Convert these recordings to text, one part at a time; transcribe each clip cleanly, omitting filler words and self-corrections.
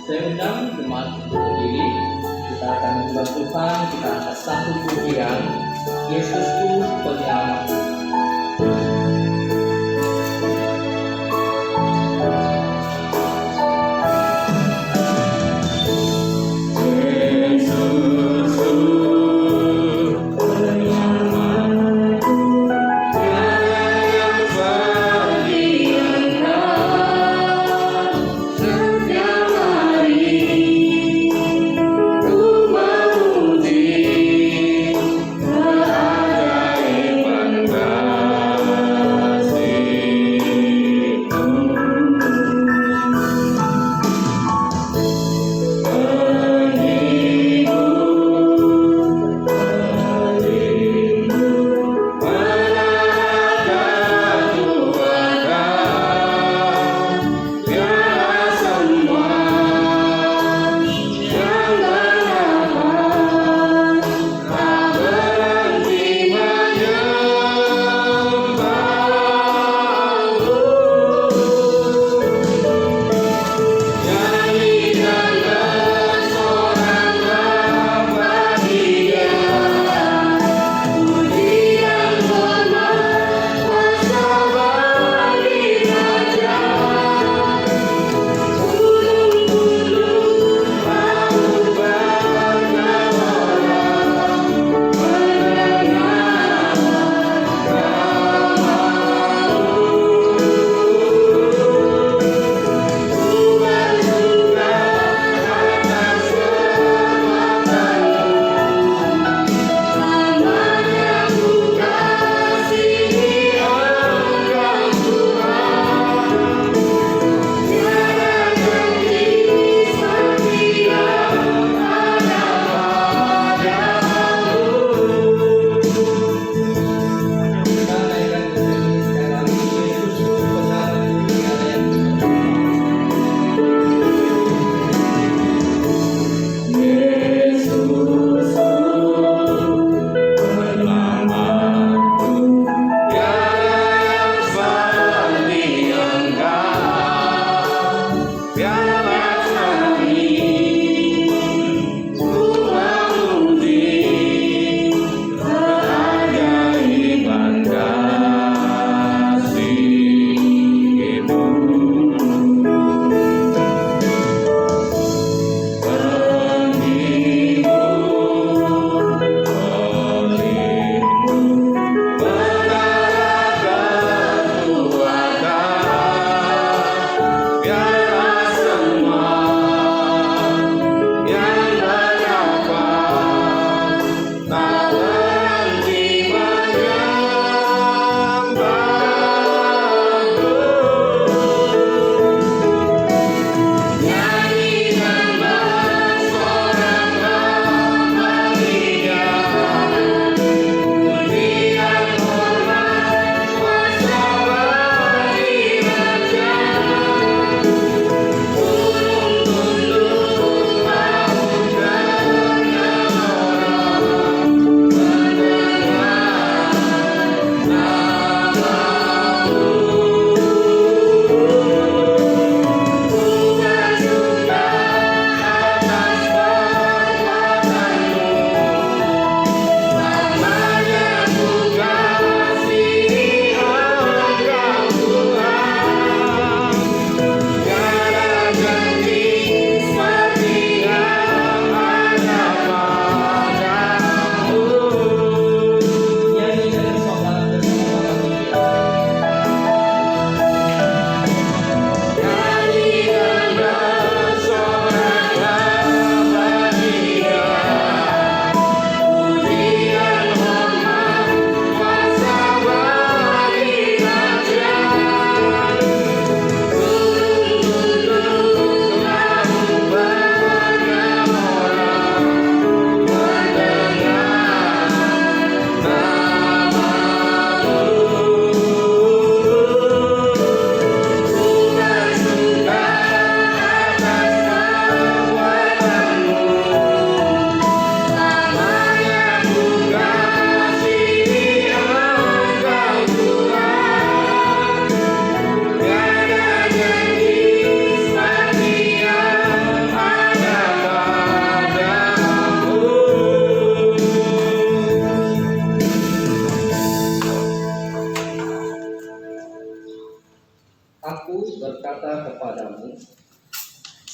Saya undang jemaat untuk berdiri. Kita akan menyembah Tuhan, kita angkat satu pujian, Yesusku Penyelamatku. Keajaiban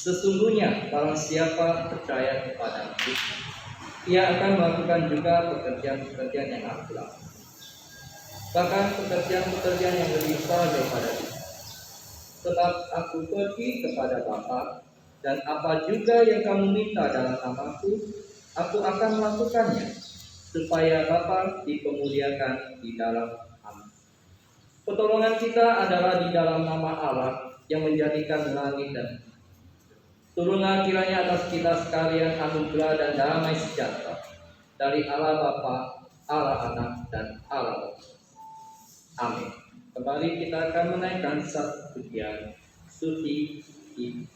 Sesungguhnya barang siapa percaya kepadaku, ia akan melakukan juga pekerjaan-pekerjaan yang aku lakukan. Bahkan pekerjaan-pekerjaan yang lebih besar daripada itu. Sebab aku pergi kepada Bapa, dan apa juga yang kamu minta dalam namaku, aku akan melakukannya, supaya Bapa dipemuliakan di dalam Anak. Pertolongan kita adalah di dalam nama Allah yang menjadikan langit dan bumi. Turunlah kiranya atas kita sekalian anugerah dan damai sejahtera dari Allah Bapa, Allah Anak, dan Allah Roh. Amin. Kembali kita akan menaikkan satu pujian suci ini.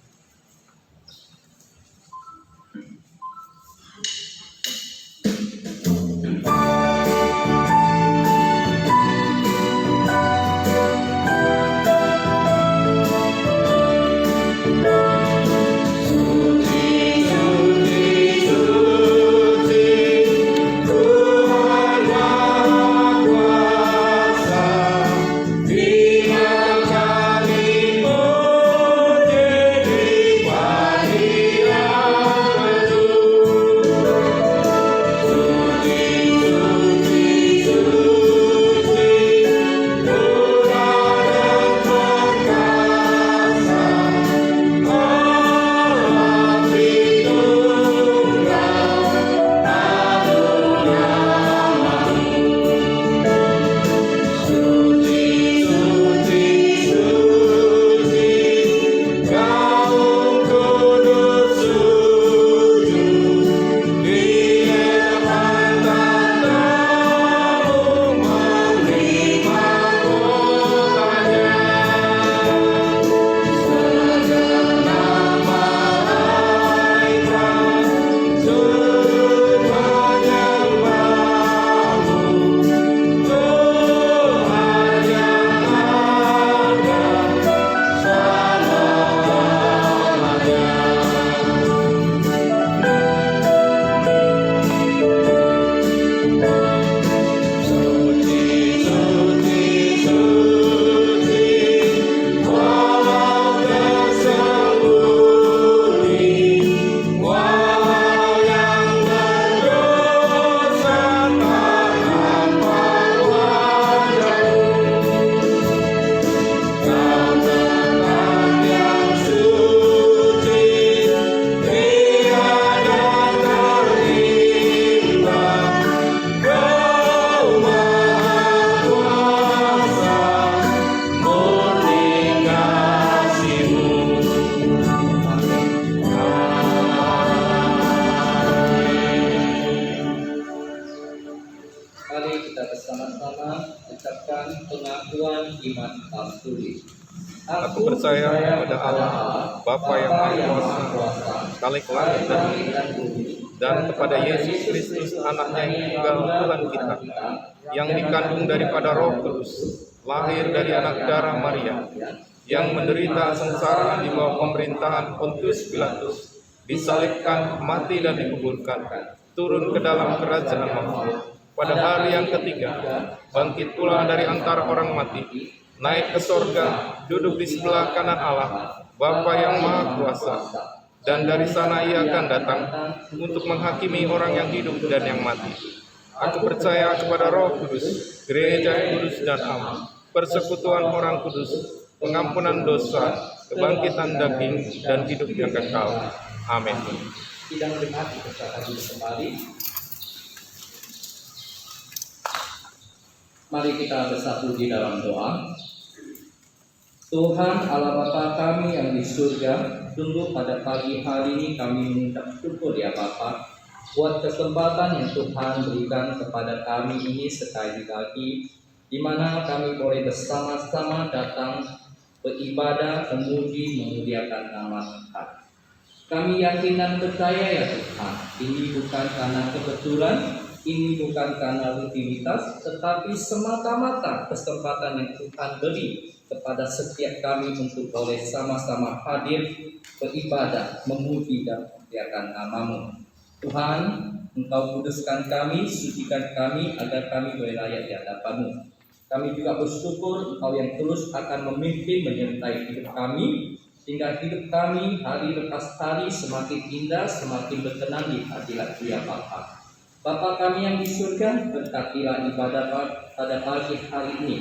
Aku percaya pada Allah, Bapa yang Maha Kuasa, Khalik langit dan bumi, dan kepada Yesus Kristus, Anaknya yang tunggal Tuhan kita, yang dikandung daripada Roh Kudus, lahir dari anak darah Maria, yang menderita sengsara di bawah pemerintahan Pontius Pilatus, disalibkan, mati dan dikuburkan, turun ke dalam kerajaan Allah. Pada hari yang ketiga, bangkit pula dari antara orang mati, naik ke sorga, duduk di sebelah kanan Allah, Bapa yang Maha Kuasa, dan dari sana ia akan datang untuk menghakimi orang yang hidup dan yang mati. Aku percaya kepada Roh Kudus, gereja yang kudus dan am, persekutuan orang kudus, pengampunan dosa, kebangkitan daging, dan hidup yang kekal. Amin. Sidang jemaat dipersilakan duduk kembali. Mari kita bersatu di dalam doa. Tuhan Allah Bapa kami yang di surga, sungguh pada pagi hari ini kami mengucap syukur ya Bapa, buat kesempatan yang Tuhan berikan kepada kami ini sekali lagi, di mana kami boleh bersama-sama datang beribadah, memuji, memuliakan nama Tuhan. Kami yakin dan percaya ya Tuhan, ini bukan karena kebetulan, ini bukan karena rutinitas, tetapi semata-mata kesempatan yang Tuhan beri kepada setiap kami untuk boleh sama-sama hadir beribadah, memuji dan memuliakan nama-Mu. Tuhan, Engkau kuduskan kami, sucikan kami agar kami boleh layak di hadapan-Mu. Kami juga bersyukur Engkau yang terus akan memimpin menyertai hidup kami, sehingga hidup kami hari lepas hari semakin indah, semakin berkenan di hadirat Dia Bapa. Bapa kami yang di surga, berkatilah ibadah pada pagi hari ini.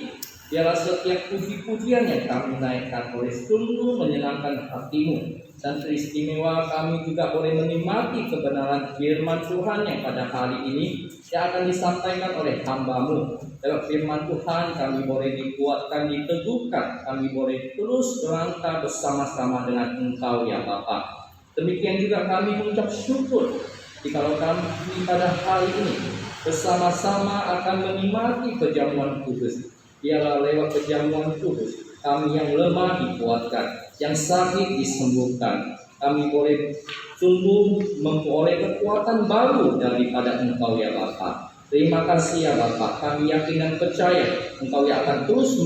Biarlah setiap puji-pujian yang kami naikkan boleh sungguh menyenangkan hati-Mu, dan teristimewa kami juga boleh menikmati kebenaran firman Tuhan yang pada hari ini yang akan disampaikan oleh hamba-Mu. Dalam firman Tuhan kami boleh dikuatkan, diteguhkan, kami boleh terus melangkah bersama-sama dengan Engkau ya Bapa. Demikian juga kami mengucap syukur jikalau kami pada hari ini bersama-sama akan menikmati perjamuan kudus. Biarlah lewat perjamuan kudus kami yang lemah dikuatkan, yang sakit disembuhkan. Kami boleh sungguh memperoleh kekuatan baru daripada Engkau ya Bapa. Terima kasih ya Bapa. Kami yakin dan percaya Engkau yang akan terus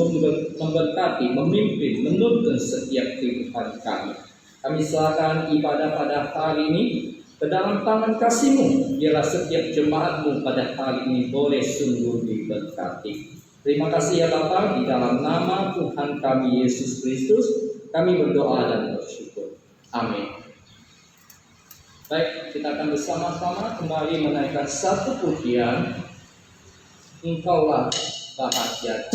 memberkati, memimpin, menuntun setiap kehidupan kami. Kami serahkan ibadah pada hari ini ke dalam tangan kasih-Mu. Biarlah setiap jemaat-Mu pada hari ini boleh sungguh diberkati. Terima kasih ya Bapa, di dalam nama Tuhan kami Yesus Kristus kami berdoa dan bersyukur. Amin. Baik, kita akan bersama-sama kembali menaikkan satu pujian, Engkaulah bahagia.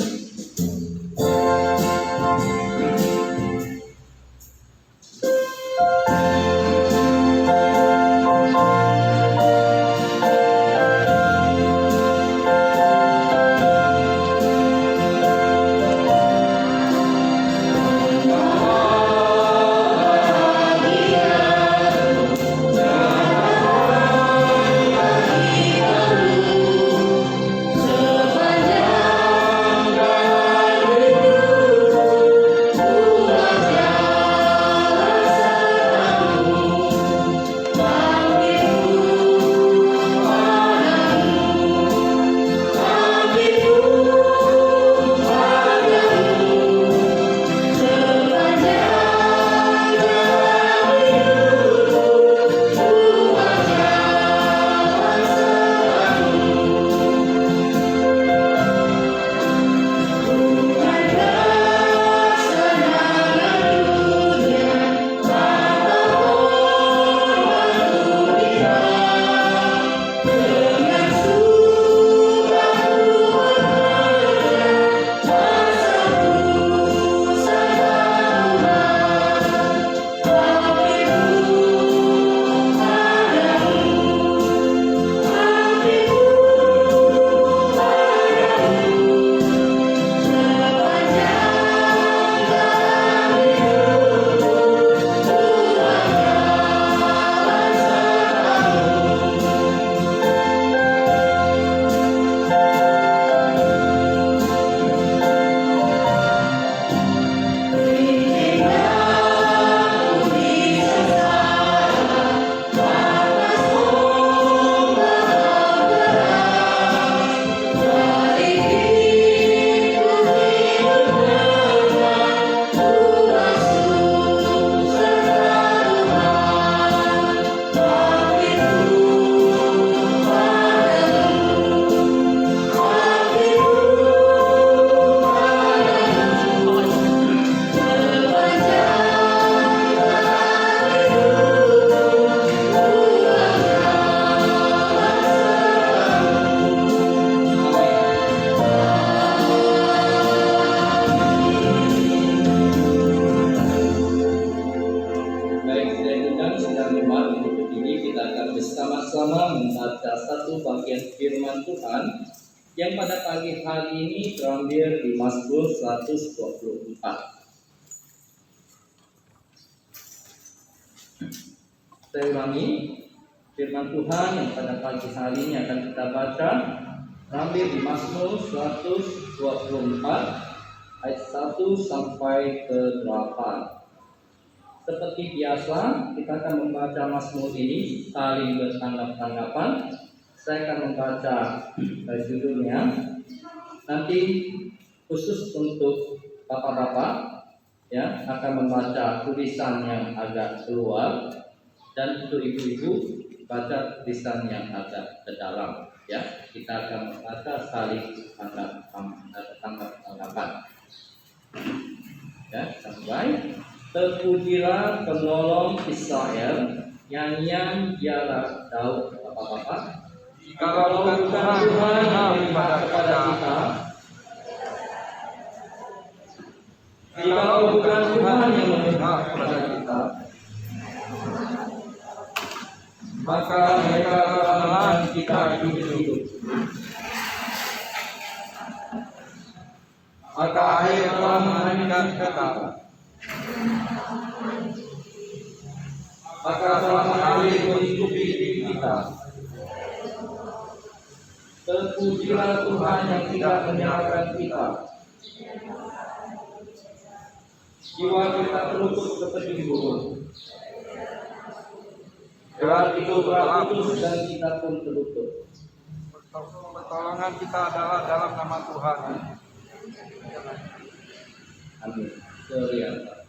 yang pada pagi hari ini terambil di Mazmur 124. Saya ulangi, firman Tuhan yang pada pagi hari ini akan kita baca terambil di Mazmur 124 ayat 1 sampai ke 8. Seperti biasa, kita akan membaca Mazmur ini saling bertanggap-tanggapan. Saya akan membaca judulnya. Nanti khusus untuk bapak-bapak ya akan membaca tulisan yang agak keluar, dan untuk ibu-ibu baca tulisan yang agak ke dalam. Ya, kita akan membaca saling tanggapan. Ya, sampai. Terpujilah penolong Israel, nyanyian biarlah Daud Bapak-bapak. Kalau bukan Tuhan yang memihak kepada kita, jikalau bukan Tuhan yang memihak kepada kita, maka mereka akan kita hidup. Maka air telah menghangatkan kita. Maka telah mengalir menghidupi diri kita. Terpujilah Tuhan yang tidak menyalahkan kita. Jiwa kita terluput seperti burung. Gerak itu telah putus dan kita pun terluput. Pertolongan kita adalah dalam nama Tuhan. Amin. Terlihat.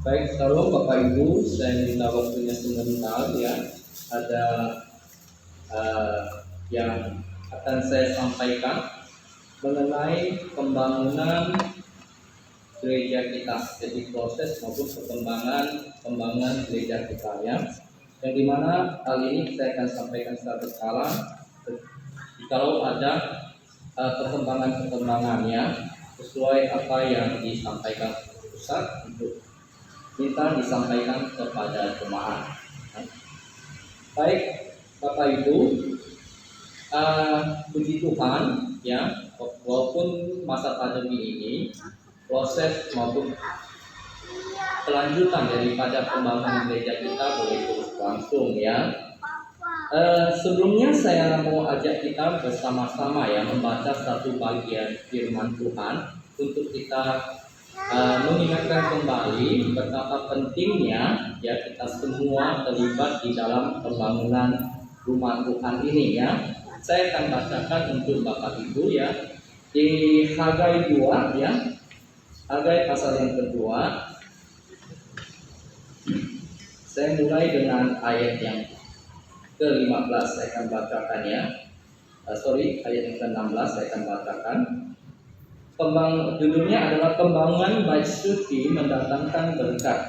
Baik, salam Bapak Ibu, saya minta waktunya sebentar ya. Ada yang akan saya sampaikan mengenai pembangunan gereja kita, jadi proses maupun pembangunan gereja kita ya. Yang dimana hal ini saya akan sampaikan secara berkala. Kalau ada perkembangannya sesuai apa yang disampaikan pusat untuk minta disampaikan kepada jemaat. Baik, Bapak Ibu, puji Tuhan ya, walaupun masa pandemi ini proses maupun kelanjutan daripada pembangunan gereja kita boleh terus langsung ya. Sebelumnya saya mau ajak kita bersama-sama ya membaca satu bagian firman Tuhan untuk kita mengingatkan kembali betapa pentingnya ya kita semua terlibat di dalam pembangunan rumah Tuhan ini ya. Saya akan bacakan untuk Bapak Ibu ya di Hagai 2 ya. Hagai pasal yang kedua. Saya mulai dengan ayat yang ke-15 saya akan bacakan ya. Ayat yang ke-16 saya akan bacakan. Judulnya adalah pembangunan bait suci mendatangkan berkat.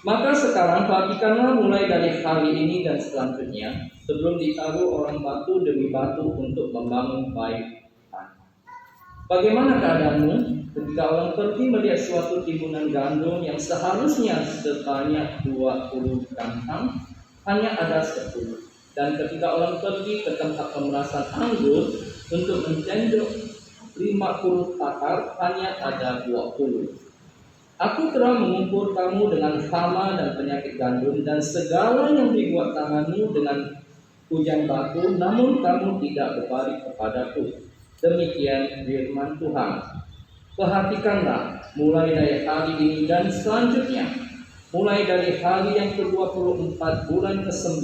Maka sekarang perhatikanlah mulai dari hari ini dan selanjutnya, sebelum ditaruh orang batu demi batu untuk membangun bait Tuhan. Bagaimana keadaanmu ketika orang pergi melihat suatu timbunan gandum yang seharusnya sebanyak 20 kantang, hanya ada 10. Dan ketika orang pergi ke tempat pemerasan anggur untuk mencendok 50 takar, hanya ada 20. Aku telah mengumpul kamu dengan hama dan penyakit gandum dan segala yang dibuat tanganmu dengan hujan batu, namun kamu tidak berbalik kepadaku. Demikian firman Tuhan. Perhatikanlah mulai dari hari ini dan selanjutnya, mulai dari hari yang ke-24 bulan ke-9,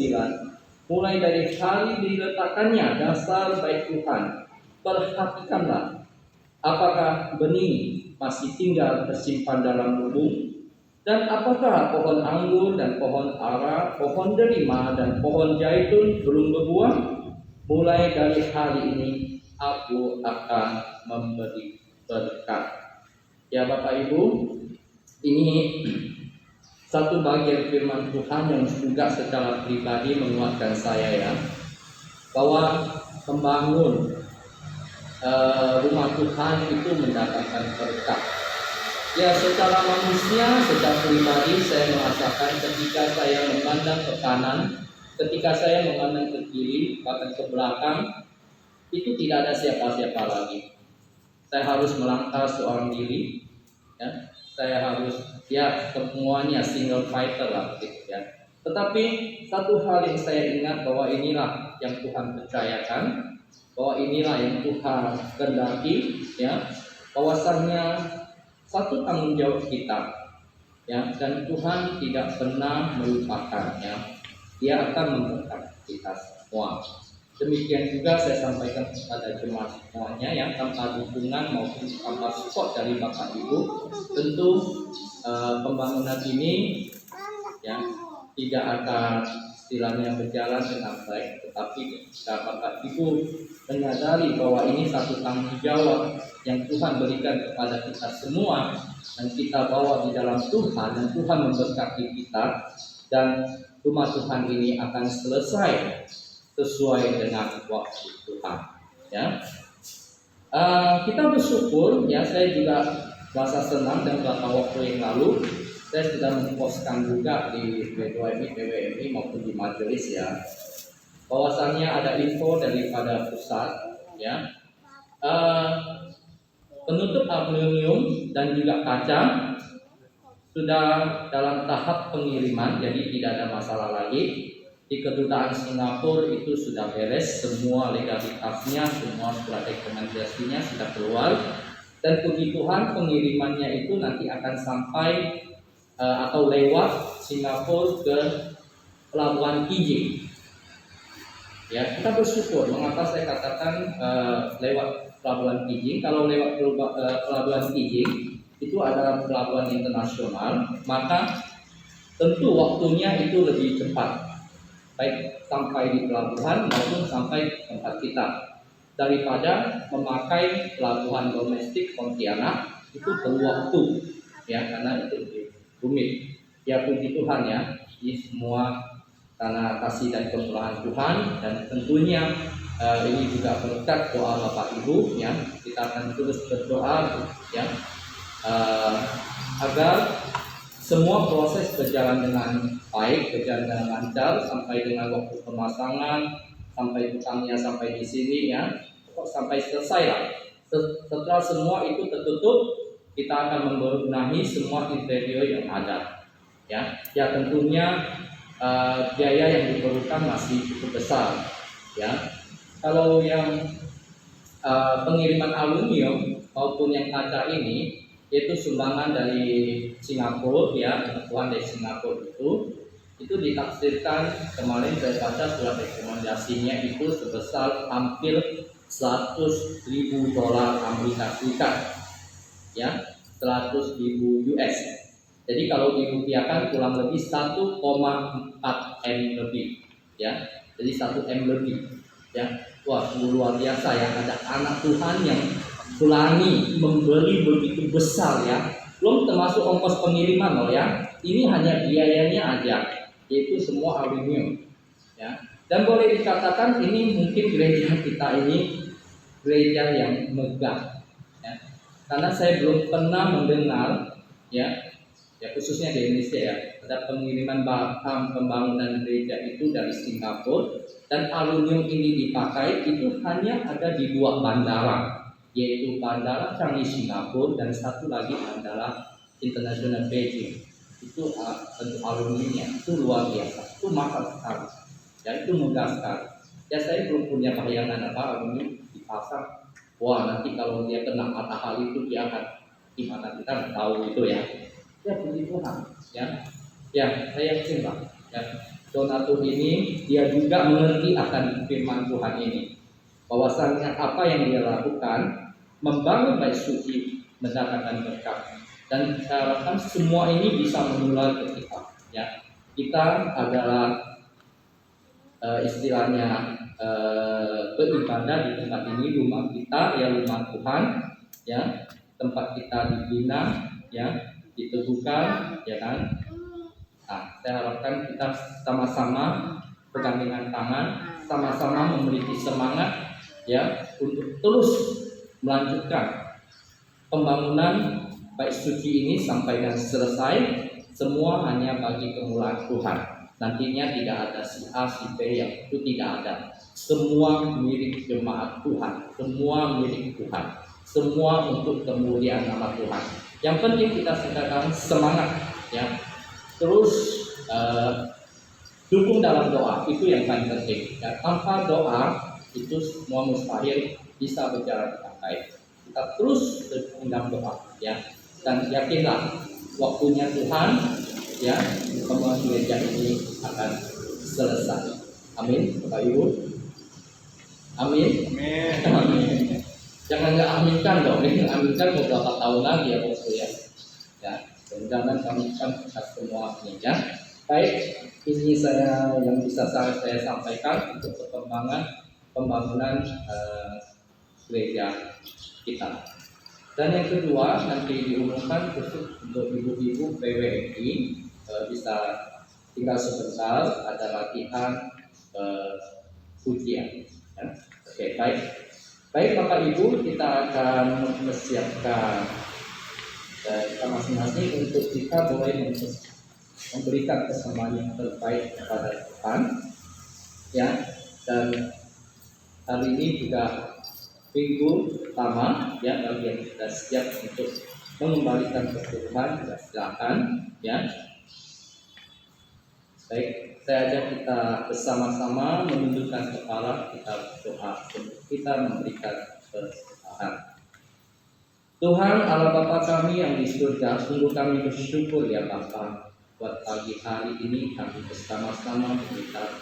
mulai dari hari diletakkannya dasar bait Tuhan. Perhatikanlah apakah benih masih tinggal tersimpan dalam lubung, dan apakah pohon anggur dan pohon ara, pohon delima dan pohon zaitun belum berbuah. Mulai dari hari ini aku akan memberi berkat. Ya Bapak Ibu, ini satu bagian firman Tuhan yang juga secara pribadi menguatkan saya ya, bahwa membangun rumah Tuhan itu mendatangkan berkat. Ya, secara manusia, secara pribadi saya merasakan ketika saya memandang ke kanan, ketika saya memandang ke kiri, bahkan ke belakang, itu tidak ada siapa-siapa lagi. Saya harus melangkah seorang diri, ya. Saya harus semuanya single fighter lah, gitu ya. Tetapi satu hal yang saya ingat bahwa inilah yang Tuhan percayakan, bahwa inilah yang Tuhan kehendaki, ya. Bahwasannya satu tanggung jawab kita, ya, dan Tuhan tidak pernah melupakannya. Dia akan memberkati kita semua. Demikian juga saya sampaikan kepada jemaat semuanya yang tanpa dukungan maupun tanpa support dari Bapak Ibu, tentu pembangunan ini ya tidak akan istilahnya berjalan dengan baik. Tetapi jika Bapak Ibu menyadari bahwa ini satu tanggung jawab yang Tuhan berikan kepada kita semua, dan kita bawa di dalam Tuhan, dan Tuhan memberkati kita, dan rumah Tuhan ini akan selesai sesuai dengan waktu Tuhan. Ya, kita bersyukur. Ya, saya juga merasa senang dan beberapa waktu yang lalu saya sudah memposkan juga di PWMI, maupun di majelis, ya, bahwasannya ada info daripada pusat, ya, penutup aluminium dan juga kaca sudah dalam tahap pengiriman, jadi tidak ada masalah lagi. Di kedutaan Singapura itu sudah beres, semua legalitasnya, semua surat rekomendasinya sudah keluar, dan puji Tuhan pengirimannya itu nanti akan sampai atau lewat Singapura ke Pelabuhan Kijing. Ya, kita bersyukur. Mengapa saya katakan lewat Pelabuhan Kijing? Kalau lewat Pelabuhan Kijing itu adalah pelabuhan internasional, maka tentu waktunya itu lebih cepat, baik sampai di pelabuhan maupun sampai tempat kita, daripada memakai pelabuhan domestik Pontianak. Itu perlu waktu, ya, karena itu lebih rumit. Ya, puji Tuhan, ya, ini semua karena kasih dan kemurahan Tuhan, dan tentunya ini juga berkat doa Bapak Ibu, ya. Kita akan terus berdoa, ya, agar semua proses berjalan dengan baik, berjalan dengan lancar sampai dengan waktu pemasangan, sampai tukangnya sampai di sini, ya, sampai selesai lah. Setelah semua itu tertutup, kita akan membenahi semua interior yang ada, ya. Ya, tentunya biaya yang diperlukan masih cukup besar, ya. Kalau yang pengiriman aluminium maupun yang kaca ini, yaitu sumbangan dari Singapura, ya, bantuan dari Singapura itu ditaksirkan kemarin saya baca surat rekomendasinya itu sebesar hampir $100.000 Amerika Serikat, ya, 100.000 US. Jadi kalau dirupiahkan kurang lebih 1,4 M lebih, ya, jadi 1 M lebih, ya. Wah, luar biasa, ya. Ada anak Tuhan yang berani membeli begitu besar, ya. Belum termasuk ongkos pengiriman loh, ya. Ini hanya biayanya aja, yaitu semua aluminium, ya. Dan boleh dikatakan ini mungkin gereja kita ini gereja yang megah, ya. Karena saya belum pernah mendengar, ya khususnya di Indonesia, ya, ada pengiriman bahan pembangunan gereja itu dari Singapura, dan aluminium ini dipakai itu hanya ada di 2 bandara, yaitu Bandara Changi Singapura dan satu lagi Bandara Internasional Beijing. Itu bentuk aluminiumnya itu luar biasa, itu mahal sekali, ya, itu megah sekali. Ya, saya belum punya bayangan apa aluminium dipasang. Wah, nanti kalau dia kena matahari itu dia akan gimana, kita nggak tahu itu, ya. Ya, puji Tuhan, ya. Ya, saya yakin, Pak, ya, donatur ini dia juga mengerti akan firman Tuhan ini, bahwasannya apa yang dia lakukan membangun bait suci mendatangkan berkat, dan saya harapkan semua ini bisa menular ke kita, ya. Kita adalah istilahnya beribadah di tempat ini, rumah kita, ya, rumah Tuhan, ya, tempat kita dibina, ya, diteguhkan, ya kan. Nah, saya harapkan kita sama-sama bergandengan tangan, sama-sama memiliki semangat ya untuk terus melanjutkan pembangunan bait suci ini sampai dan selesai. Semua hanya bagi kemuliaan Tuhan. Nantinya tidak ada si A, si B, yang itu tidak ada. Semua milik jemaat Tuhan, semua milik Tuhan, semua untuk kemuliaan nama Tuhan. Yang penting kita sedang semangat, ya. Terus dukung dalam doa, itu yang paling penting. Ya, tanpa doa itu semua mustahil bisa berjalan dengan baik. Kita terus dukung dalam doa, ya. Dan yakinlah waktunya Tuhan, ya, pembangunan gereja ini akan selesai. Amin, Bapak Ibu. Amin. Amin. Jangan nggak aminkan dong, ini aminkan beberapa tahun lagi ya, Bos ya. Ya, jangan aminkan kita semua ini ya. Baik, ini yang bisa saya sampaikan untuk pembangunan gereja kita. Dan yang kedua, nanti diumumkan khusus untuk ibu-ibu PWNI, bisa tinggal sebentar, ada latihan pujian. Ya. Oke, baik. Baik Bapak Ibu, kita akan mempersiapkan kita masing-masing untuk kita boleh memberikan persembahan yang terbaik kepada Tuhan. Ya, dan hari ini juga minggu pertama, ya, bagi yang sudah siap untuk mengembalikan keseluruhan, silakan, ya. Baik, saya ajak kita bersama-sama menundukkan kepala, kita berdoa untuk kita memberikan persembahan. Tuhan Allah Bapa kami yang di surga, sungguh kami bersyukur ya Bapa, buat pagi hari ini kami bersama-sama memberikan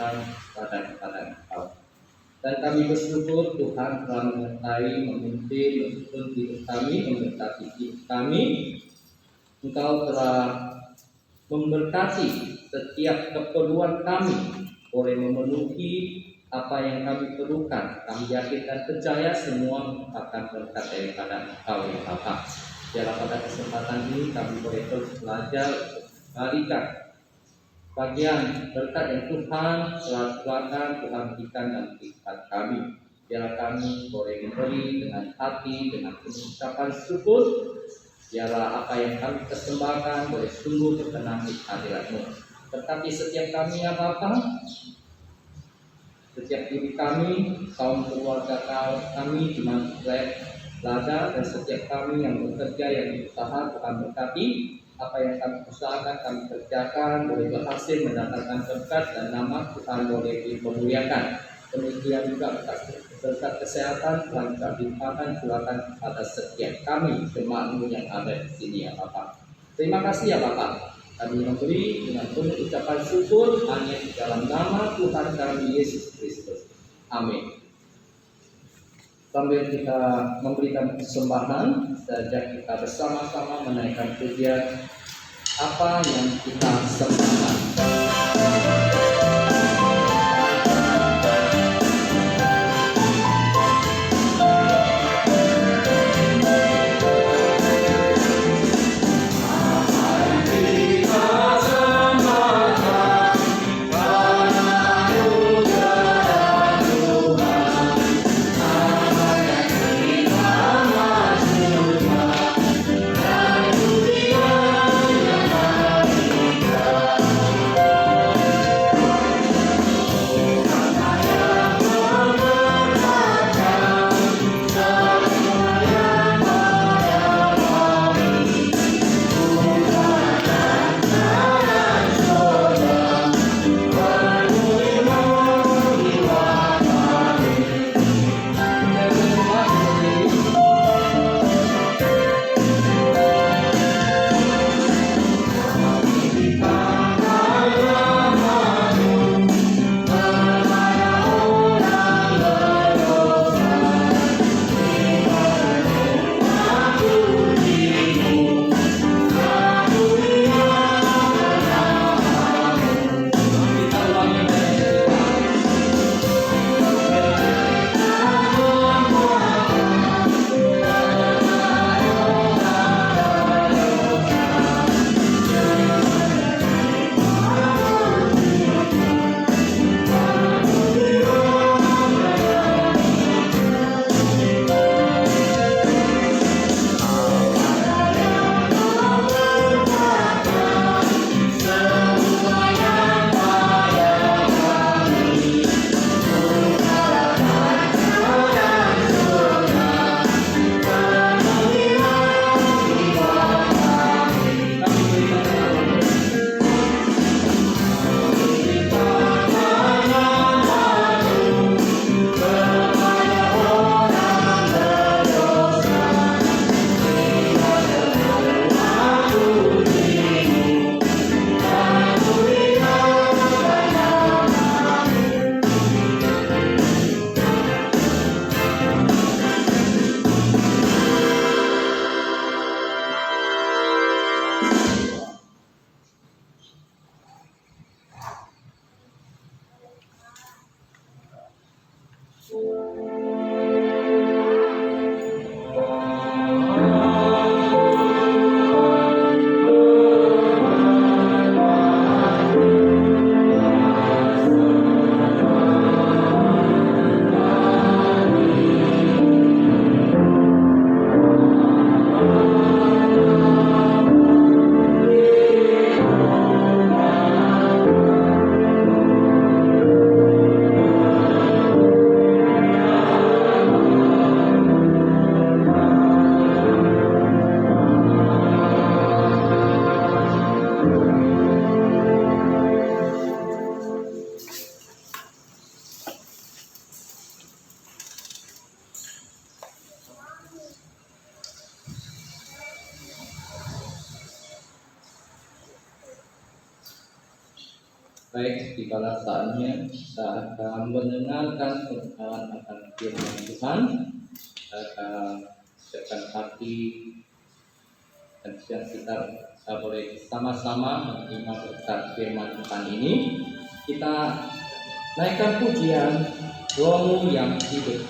kepada Engkau. Dan kami bersyukur Tuhan telah menyertai, memimpin, menuntun hidup kami, memberkati hidup kami. Engkau telah memberkati setiap keperluan kami, boleh memenuhi apa yang kami perlukan. Kami yakin dan percaya semua merupakan berkat daripada Engkau ya Bapa. Biarlah pada kesempatan ini kami boleh terus belajar untuk memberikan bagian berkat yang Tuhan telah tuakan, Tuhan berikan dan berikan kami. Biarlah kami boleh memberi dengan hati, dengan pengucapan syukur. Biarlah apa yang kami persembahkan boleh sungguh berkenan di hadirat-Mu. Berkati setiap kami ya Bapa, setiap diri kami, kaum keluarga kami di Lada, dan setiap kami yang bekerja, yang berusaha, Tuhan berkati. Apa yang kami usahakan, kami kerjakan, boleh berhasil mendatangkan berkat dan nama Tuhan boleh dimuliakan. Demikian juga berkat kesehatan, Tuhan limpahkan, silakan kepada setiap kami, jemaat-Mu yang ada di sini ya Bapak. Terima kasih ya Bapak. Kami memberi dengan penuh ucapan syukur hanya di dalam nama Tuhan kami Yesus Kristus. Amin. Sambil kita memberikan persembahan, saja kita bersama-sama menaikkan pujian apa yang kita sembahkan. Baik, tibalah saatnya kita akan mendengarkan kebenaran akan firman Tuhan. Kita akan siapkan hati dan siap kita boleh sama-sama menerima berkat firman Tuhan ini. Kita naikkan pujian Rohmu yang hidup.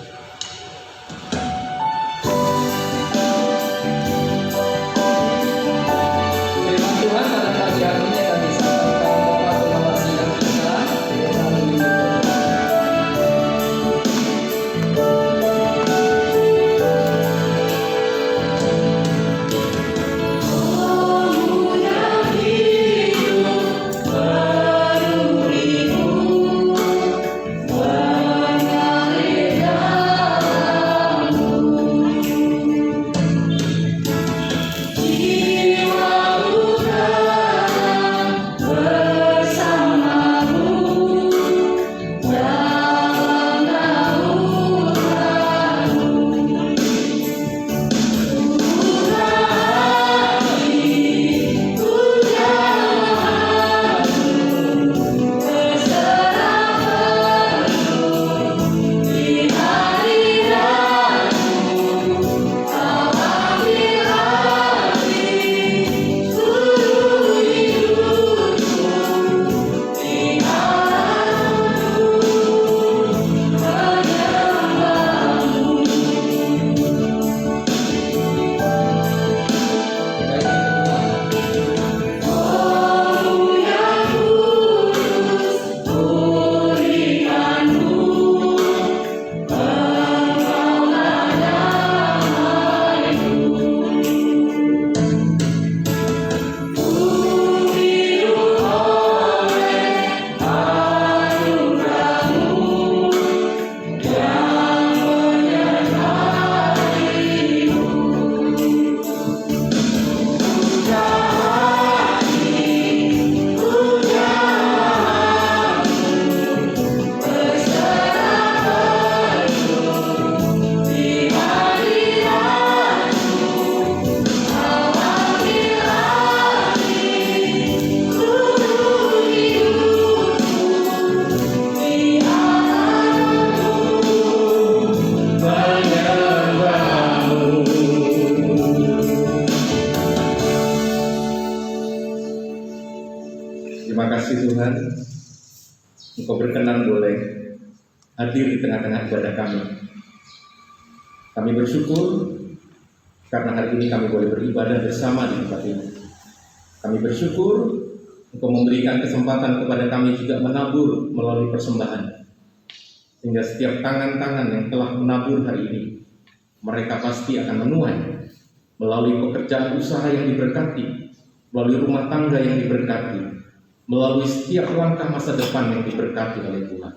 Firman Tuhan pada pagi hari ini akan disampaikan Bapak Pengawas Sidang kita melalui Terima kasih Tuhan, Engkau berkenan boleh hadir di tengah-tengah ibadah kami. Kami bersyukur karena hari ini kami boleh beribadah bersama di tempat ini. Kami bersyukur Engkau memberikan kesempatan kepada kami juga menabur melalui persembahan. Sehingga setiap tangan-tangan yang telah menabur hari ini, mereka pasti akan menuai melalui pekerjaan usaha yang diberkati, melalui rumah tangga yang diberkati, melalui setiap langkah masa depan yang diberkati oleh Tuhan.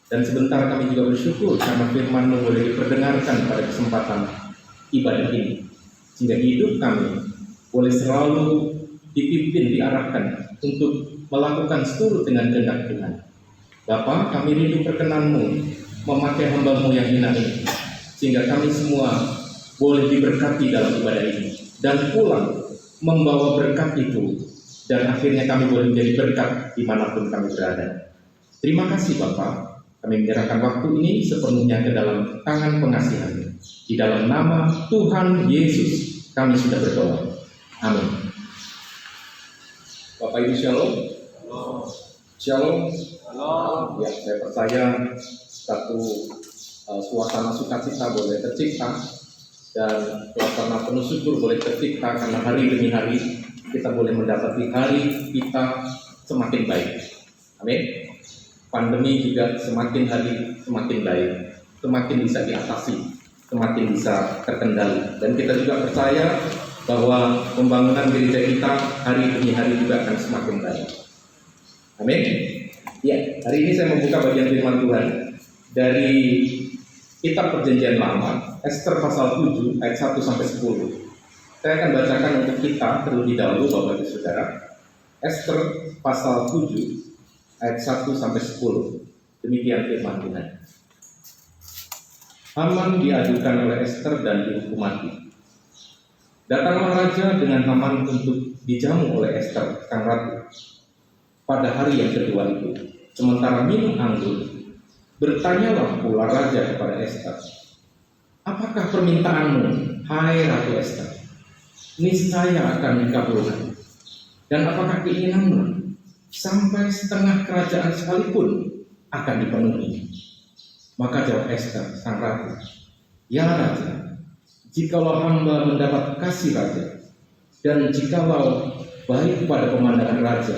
Dan sebentar kami juga bersyukur karena firman-Mu boleh diperdengarkan pada kesempatan ibadah ini, sehingga hidup kami boleh selalu dipimpin, diarahkan untuk melakukan seturut dengan kehendak Tuhan. Bapa, kami rindu perkenan-Mu memakai hamba-Mu yang hina ini, sehingga kami semua boleh diberkati dalam ibadah ini dan pulang membawa berkat itu, dan akhirnya kami boleh menjadi berkat dimanapun kami berada. Terima kasih Bapa, kami menyerahkan waktu ini sepenuhnya ke dalam tangan pengasihan-Mu. Di dalam nama Tuhan Yesus kami sudah berdoa. Amin. Bapak Ibu Shalom. Shalom. Ya, saya percaya satu suasana sukacita boleh tercipta dan suasana penuh syukur boleh tercipta karena hari demi hari kita boleh mendapati hari kita semakin baik. Amin. Pandemi juga semakin hari semakin baik, semakin bisa diatasi, semakin bisa terkendali. Dan kita juga percaya bahwa pembangunan gereja kita hari demi hari juga akan semakin baik. Amin. Ya, hari ini saya membuka bagian firman Tuhan dari Kitab Perjanjian Lama, Ester pasal 7 ayat 1 sampai 10. Saya akan bacakan untuk kita terlebih dahulu Bapak Ibu Saudara. Ester pasal 7 ayat 1 sampai 10. Demikian firman Tuhan. Haman diadukan oleh Ester dan dihukum mati. Datanglah raja dengan Haman untuk dijamu oleh Ester, sang ratu. pada hari yang kedua itu, sementara minum anggur, bertanyalah pula raja kepada Ester, apakah permintaanmu, hai Ratu Ester? Niscaya akan dikabulkan. Dan apakah keinginanmu, sampai setengah kerajaan sekalipun akan dipenuhi? Maka jawab Ester, sang ratu, ya raja, jikalau hamba mendapat kasih raja, dan jikalau baik pada pemandangan raja,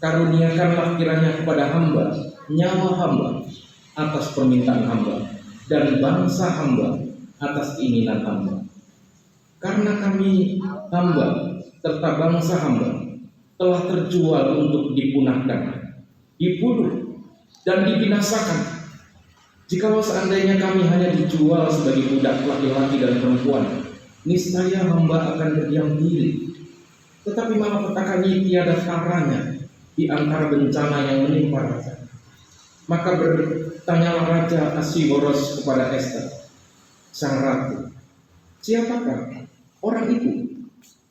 karuniakanlah kiranya kepada hamba nyawa hamba atas permintaan hamba, dan bangsa hamba atas keinginan hamba. Karena kami hamba serta bangsa hamba telah terjual untuk dipunahkan, dibunuh, dan dibinasakan. Jikalau seandainya kami hanya dijual sebagai budak laki-laki dan perempuan, niscaya hamba akan berdiam diri. Tetapi malapetaka ini tiada taranya di antara bencana yang menimpa raja. Maka bertanyalah Raja Ahasweros kepada Ester, sang ratu, siapakah orang itu?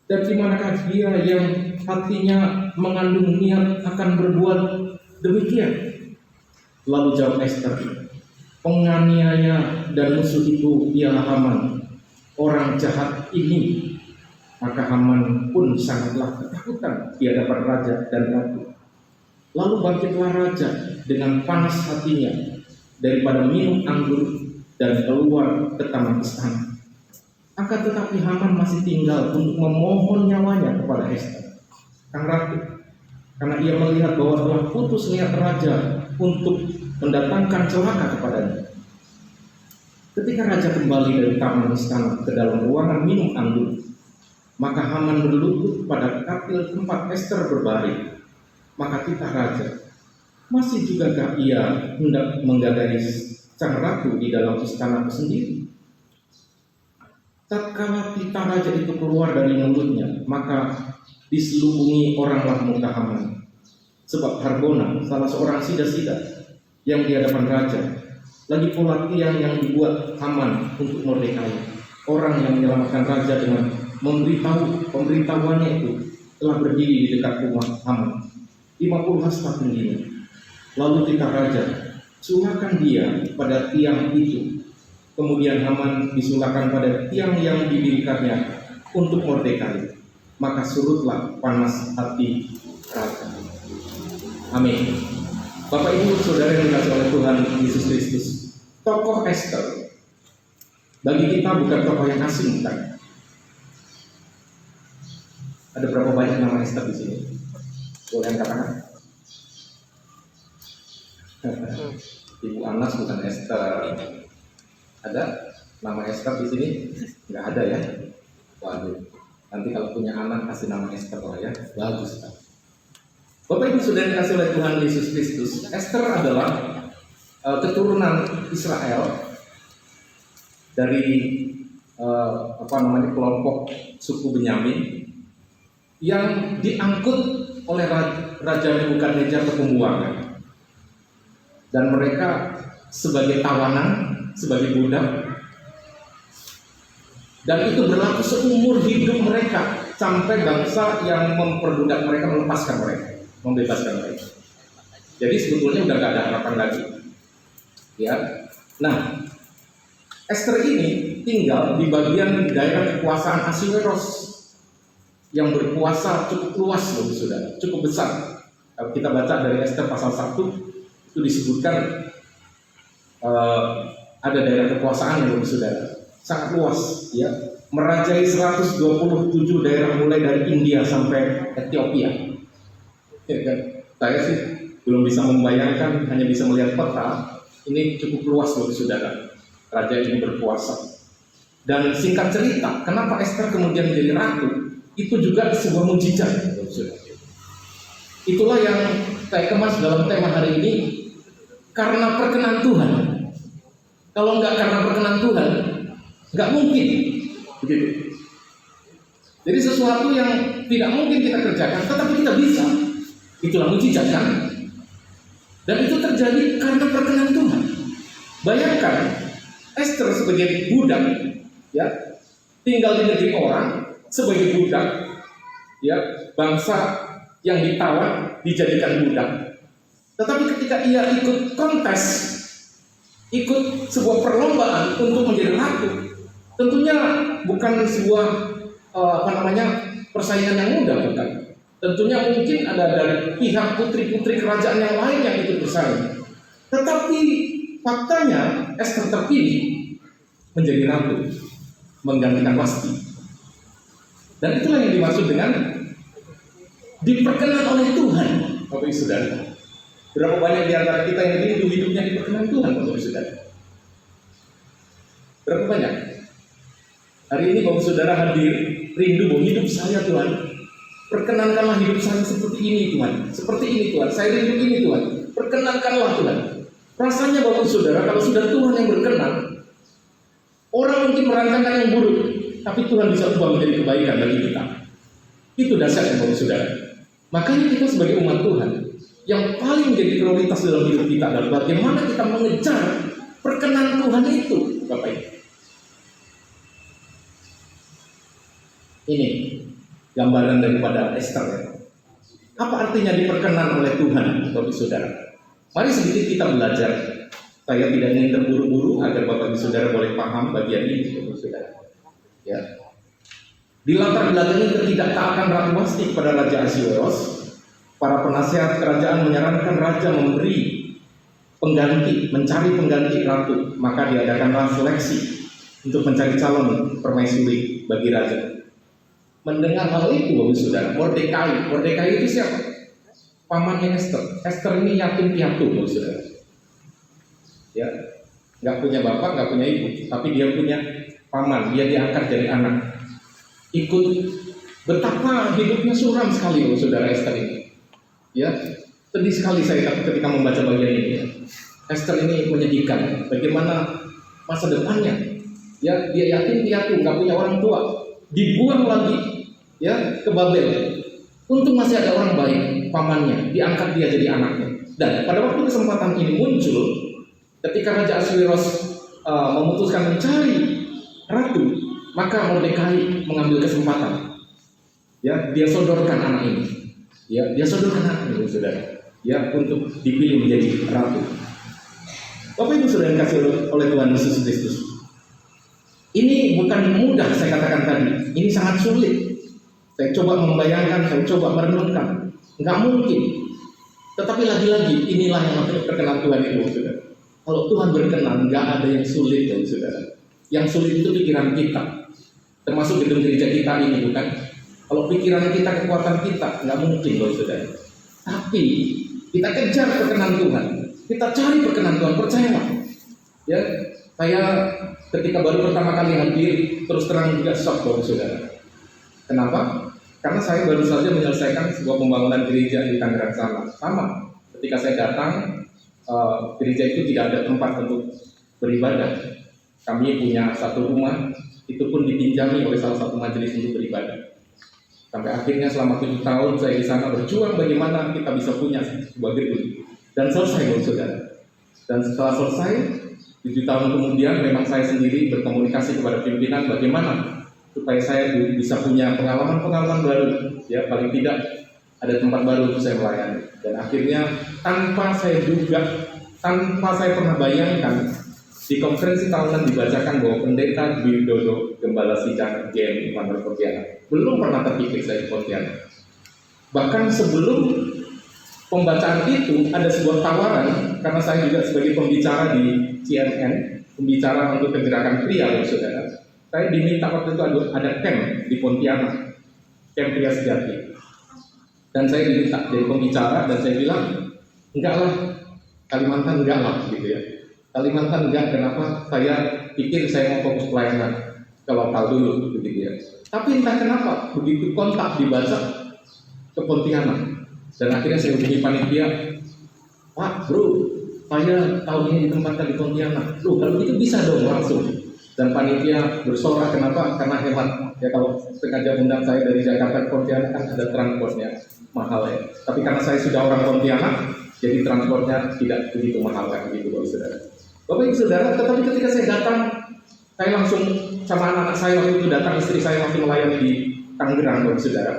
Dan di manakah dia yang hatinya mengandung niat akan berbuat demikian? Lalu jawab Ester, penganiaya dan musuh itu ialah Haman, orang jahat ini. Maka Haman pun sangatlah ketakutan di hadapan raja dan ratu. Lalu bangkitlah raja dengan panas hatinya daripada minum anggur dan keluar ke taman istana. Akan tetapi Haman masih tinggal untuk memohon nyawanya kepada Ester, sang ratu, karena ia melihat bahwa telah putus niat raja untuk mendatangkan celaka kepadanya. Ketika raja kembali dari taman istana ke dalam ruangan minum anggur, maka Haman berlutut pada katil tempat Ester berbaring. Maka titah raja, masih jugakah ia hendak menggadai sang ratu di dalam istana sendiri? Tatkala titah raja itu keluar dari mulutnya, maka diselubungi oranglah muka Haman. Sebab Harbona, salah seorang sida-sida yang di hadapan raja, lagi pula tiang yang dibuat Haman untuk Mordekai, orang yang menyelamatkan raja dengan pemberitahuannya itu, telah berdiri di dekat rumah Haman, 50 hasta tingginya. Lalu titah raja, sulakan dia pada tiang itu. Kemudian Haman disulakan pada tiang yang didirikannya untuk Mordekai. Maka surutlah panas hati raja. Amin. Bapak Ibu Saudara yang dikasihi oleh Tuhan Yesus Kristus, tokoh Ester bagi kita bukan tokoh yang asing, bukan? Ada berapa banyak nama Ester di sini? Boleh yang katakan? Ibu Anas bukan Ester. Ada nama Ester di sini? Nggak ada ya? Waduh. Nanti kalau punya anak kasih nama Ester lah ya. Bagus kan? Bapak Ibu Saudara yang dikasihi oleh Tuhan Yesus Kristus, Ester adalah keturunan Israel dari kelompok suku Benyamin yang diangkut oleh Raja Nebukadnezar ke pembuangan, dan mereka sebagai tawanan, sebagai budak, dan itu berlaku seumur hidup mereka sampai bangsa yang memperbudak mereka melepaskan mereka, membebaskan mereka. Jadi sebetulnya udah gak ada harapan lagi, ya. Nah, Ester ini tinggal di bagian daerah kekuasaan Ahasweros yang berkuasa cukup luas, loh, saudara, cukup besar. Kalau kita baca dari Ester pasal 1 itu disebutkan ada daerah kekuasaan yang saudara sangat luas, ya, merajai 127 daerah mulai dari India sampai Ethiopia. Ya, kan? Saya sih belum bisa membayangkan, hanya bisa melihat peta. Ini cukup luas, loh, saudara. Raja ini berkuasa. Dan singkat cerita, kenapa Ester kemudian menjadi ratu? Itu juga sebuah mujizat. Itulah yang saya kemas dalam tema hari ini, karena perkenan Tuhan. Kalau nggak karena perkenan Tuhan, nggak mungkin. Begitu. Jadi sesuatu yang tidak mungkin kita kerjakan, tetapi kita bisa. Itulah mujizat, kan? Dan itu terjadi karena perkenan Tuhan. Bayangkan Ester sebagai budak, ya, tinggal di negeri orang sebagai budak, ya, bangsa yang ditawar, dijadikan budak. Tetapi ketika ia ikut kontes, ikut sebuah perlombaan untuk menjadi ratu, tentunya bukan sebuah persaingan yang mudah, bukan. Tentunya mungkin ada dari pihak putri-putri kerajaan yang lain yang ikut bersaing. Tetapi faktanya Ester terpilih menjadi ratu, menggantikan Wasti. Dan itulah yang dimaksud dengan diperkenan oleh Tuhan, Bapak Ibu Saudara. Berapa banyak di antara kita yang rindu hidupnya diperkenan Tuhan, Bapak Ibu Saudara? Berapa banyak? Hari ini Bapak Saudara hadir rindu bahwa hidup saya Tuhan, perkenankanlah hidup saya seperti ini Tuhan, seperti ini Tuhan, saya rindu ini Tuhan, perkenankanlah Tuhan. Rasanya Bapak Saudara, kalau sudah Tuhan yang berkenan, orang mungkin merancangkan yang buruk, tapi Tuhan bisa ubah menjadi kebaikan bagi kita. Itu dasarnya Bapak Saudara. Makanya kita sebagai umat Tuhan, yang paling menjadi prioritas dalam hidup kita adalah bagaimana kita mengejar perkenan Tuhan itu, Bapak Ibu. Ini gambaran daripada Ester. Apa artinya diperkenan oleh Tuhan, Bapak Ibu Saudara? Mari sedikit kita belajar. Saya tidak ingin terburu-buru agar Bapak Ibu Saudara boleh paham bagian ini, Bapak Ibu Saudara. Ya. Di latar belakang ketidaktaatan Ratu Wasti kepada Raja Ahasuerus, para penasihat kerajaan menyarankan raja memberi pengganti, mencari pengganti ratu. Maka diadakanlah seleksi untuk mencari calon permaisuri bagi raja. Mendengar hal itu, Bapak Saudara, Mordekai itu siapa? Pamannya Ester. Ester ini yatim piatu, Bapak Saudara. Ya, nggak punya bapak, nggak punya ibu, tapi dia punya paman. Dia diangkat dari anak. Ikut betapa hidupnya suram sekali, Bapak Saudara, Ester ini. Ya, sedih sekali saya ketika membaca bagian ini. Ester ini menyedihkan. Bagaimana masa depannya? Ya, dia yatim piatu, nggak punya orang tua. Dibuang lagi ya ke Babel. Untung masih ada orang baik, pamannya, diangkat dia jadi anaknya. Dan pada waktu kesempatan ini muncul ketika Raja Ahasuerus memutuskan mencari ratu, maka Mordekai mengambil kesempatan. Ya, dia sodorkan anak ini. Ya, dia sodorkan anak ini, Saudara. Ya, untuk dipilih menjadi ratu. Bapak Ibu Saudara yang dikasihi oleh Tuhan Yesus Kristus. Ini bukan mudah saya katakan tadi. Ini sangat sulit. Saya coba membayangkan, saya coba merenungkan. Enggak mungkin. Tetapi lagi-lagi inilah yang namanya perkenan Tuhan itu, Saudara. Kalau Tuhan berkenan, enggak ada yang sulit, ya, Saudara. Yang sulit itu pikiran kita. Termasuk gedung gereja kita ini, bukan? Kalau pikiran kita, kekuatan kita, enggak mungkin, loh, Saudara. Tapi kita kejar perkenan Tuhan. Kita cari perkenan Tuhan, percayalah. Ya, saya ketika baru pertama kali hadir, terus terang juga shock, Bapak Saudara. Kenapa? Karena saya baru saja menyelesaikan sebuah pembangunan gereja di Tangerang sana. Sama, ketika saya datang, gereja itu tidak ada tempat untuk beribadah. Kami punya satu rumah, itu pun dipinjami oleh salah satu majelis untuk beribadah. Sampai akhirnya selama 7 tahun saya di sana berjuang bagaimana kita bisa punya sebuah gedung. Dan selesai, Bapak Saudara. Dan setelah selesai, 7 tahun kemudian memang saya sendiri berkomunikasi kepada pimpinan bagaimana supaya saya bisa punya pengalaman-pengalaman baru, ya paling tidak ada tempat baru untuk saya melayani. Dan akhirnya tanpa saya duga, tanpa saya pernah bayangkan, di konferensi tahunan dibacakan bahwa pendeta Dwi Widodo Gembala Sidang GMI Manor Pontianak. Belum pernah terpikir saya di Pontianak. Bahkan sebelum pembacaan itu ada sebuah tawaran, karena saya juga sebagai pembicara di CNN, pembicara untuk kegerakan pria, ya, Saudara. Saya diminta waktu itu ada camp di Pontianak, camp pria sejati. Dan saya diminta jadi pembicara dan saya bilang, enggak lah, Kalimantan enggak lah, gitu ya. Kalimantan enggak, kenapa? Saya pikir saya mau fokus pelayanan ke lokal dulu, begitu ya. Tapi entah kenapa, begitu kontak dibaca ke Pontianak. Dan akhirnya saya hubungi panitia, Pak, bro, saya tahun ini ditempatkan di Pontianak. Loh, kalau itu bisa dong langsung. Dan panitia bersorak, kenapa? Karena hemat. Ya kalau sengaja undang saya dari Jakarta ke Pontianak kan ada transportnya mahal ya. Tapi karena saya sudah orang Pontianak, jadi transportnya tidak begitu mahal kan begitu, Bapak Saudara. Bapak Ibu Saudara, tetapi ketika saya datang, saya langsung sama anak-anak saya waktu itu datang, istri saya masih melayani di Tangerang, Bapak Saudara.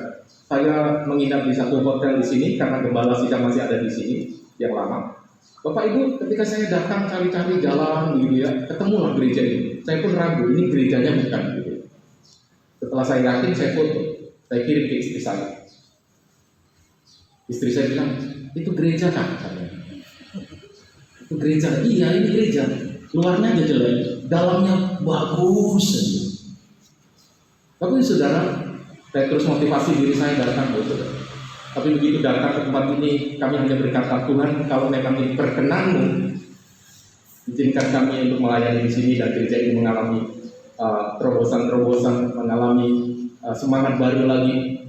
Saya menginap di satu hotel di sini karena gembala sidang masih ada di sini yang lama. Bapak Ibu, ketika saya datang cari-cari jalan gitu ya, ketemulah gereja ini. Saya pun ragu, ini gerejanya bukan gitu. Setelah saya yakin, saya foto, saya kirim ke istri saya. Istri saya bilang, itu gereja kan? Itu gereja, iya ini gereja. Luarnya aja jelek, dalamnya bagus. Tapi saudara, saya terus motivasi diri saya datang, saudara. Tapi begitu datang ke tempat ini, kami hanya berkata, Tuhan, kalau memang ini perkenan-Mu, izinkan kami untuk melayani di sini dan gereja ini mengalami terobosan-terobosan, mengalami semangat baru lagi.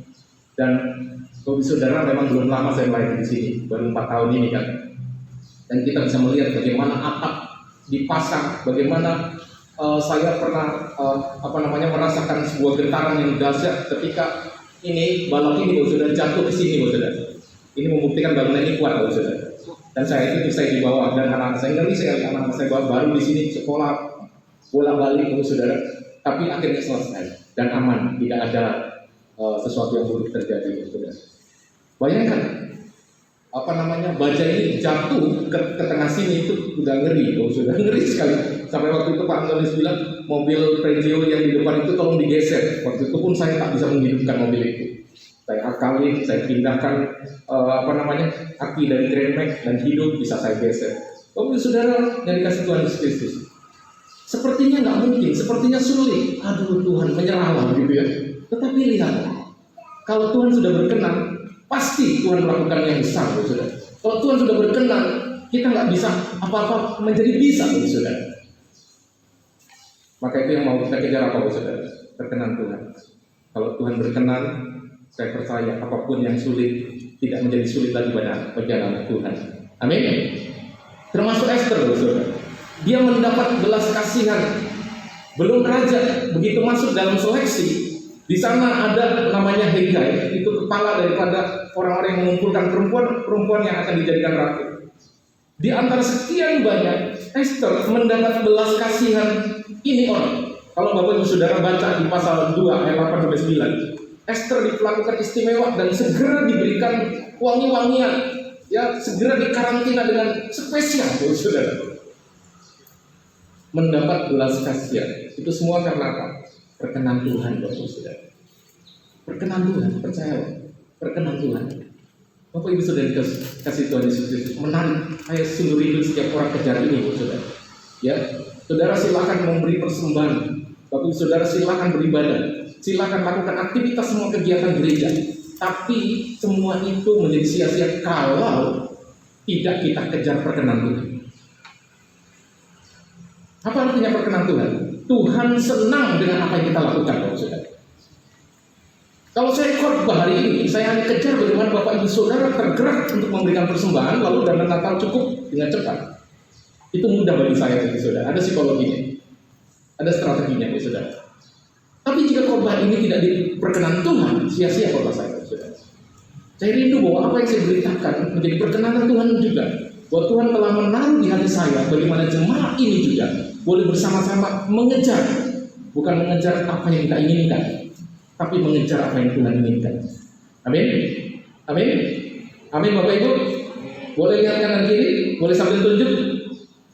Dan Bapak Saudara, memang belum lama saya melayani di sini, baru 4 tahun ini kan. Dan kita bisa melihat bagaimana atap dipasang, bagaimana saya pernah merasakan sebuah getaran yang dahsyat ketika ini balok ini Bapak Saudara jatuh ke sini Bapak Saudara. Ini membuktikan bangunan ini kuat Bapak Saudara. Dan saya itu saya dibawa dan anak saya ngeri sekali, anak saya baru di sini sekolah bolak-balik Bapak Saudara. Tapi akhirnya selesai dan aman, tidak ada sesuatu yang buruk terjadi Bapak Saudara. Bayangkan baja ini jatuh ke tengah sini itu udah ngeri Bapak Saudara, ngeri sekali. Sampai waktu itu Pak Antonis bilang mobil Peugeot yang di depan itu tolong digeser. Waktu itu pun saya tak bisa menghidupkan mobil itu. Saya akalin, saya pindahkan aki dari Grand Max dan hidup bisa saya geser. Bapak Saudara yang dikasih Tuhan Yesus Kristus, sepertinya nggak mungkin, sepertinya sulit. Aduh Tuhan, menyerahlah gitu ya. Tetapi lihat, kalau Tuhan sudah berkenan, pasti Tuhan melakukan yang besar, Bapak Saudara. Kalau Tuhan sudah berkenan, kita nggak bisa apa-apa menjadi bisa, Bapak Saudara. Maka itu yang mau kita kejar apa, Bapak Saudara? Berkenan Tuhan. Kalau Tuhan berkenan, saya percaya apapun yang sulit tidak menjadi sulit lagi bagi anak Tuhan. Amin. Termasuk Esther, Bapak Saudara. Dia mendapat belas kasihan. Belum raja, begitu masuk dalam seleksi, di sana ada namanya Hegai, itu kepala daripada orang-orang yang mengumpulkan perempuan yang akan dijadikan ratu. Di antara sekian banyak, Esther mendapat belas kasihan ini orang. Kalau Bapak Ibu Saudara baca di pasal 2 ayat 8-9, Esther diperlakukan istimewa dan segera diberikan wangi-wangian, ya segera dikarantina dengan spesial, Bapak Saudara. Mendapat belas kasihan. Itu semua karena apa? Perkenan Tuhan, Bapak Saudara. Perkenan Tuhan, percaya, perkenan Tuhan. Bapak Ibu Saudara kasih Tuhan Yesus Kristus menarik. Saya sungguh rindu setiap orang kejar ini, Bapak Saudara. Ya, Saudara silakan memberi persembahan. Bapak Ibu Saudara silakan beribadah. Silakan lakukan aktivitas semua kegiatan gereja. Tapi semua itu menjadi sia-sia kalau tidak kita kejar perkenan Tuhan. Apa artinya perkenan Tuhan? Tuhan senang dengan apa yang kita lakukan, Bapak Saudara. Kalau saya khotbah hari ini, saya hanya kejar bagaimana Bapak Ibu Saudara tergerak untuk memberikan persembahan, lalu dana Natal cukup dengan cepat. Itu mudah bagi saya, Bapak Saudara. Ada psikologinya, ada strateginya, Bapak Saudara. Tapi jika khotbah ini tidak diperkenan Tuhan, sia-sia khotbah saya, Bapak Saudara. Saya rindu bahwa apa yang saya beritakan menjadi perkenanan Tuhan juga. Bahwa Tuhan telah menaruh di hati saya bagaimana jemaat ini juga boleh bersama-sama mengejar, bukan mengejar apa yang kita inginkan, tapi mengejar apa yang Tuhan inginkan. Amin. Amin. Amin Bapak Ibu. Boleh lihat kanan kiri, boleh sambil tunjuk.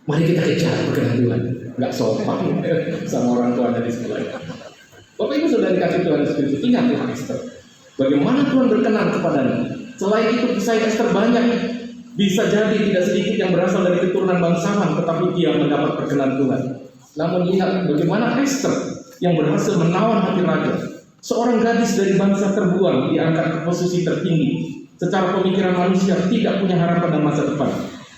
Mari kita kejar perkenan Tuhan. Enggak sopan sama orang tua dari sebelah. Bapak Ibu sudah dikasih Tuhan Yesus. Ingatlah Esther. Bagaimana Tuhan berkenan kepadanya. Selain itu kisah Esther banyak. Bisa jadi tidak sedikit yang berasal dari keturunan bangsawan, tetapi dia mendapat perkenan Tuhan. Namun lihat bagaimana Esther yang berhasil menawan hati raja. Seorang gadis dari bangsa terbuang diangkat ke posisi tertinggi. Secara pemikiran manusia tidak punya harapan dan masa depan.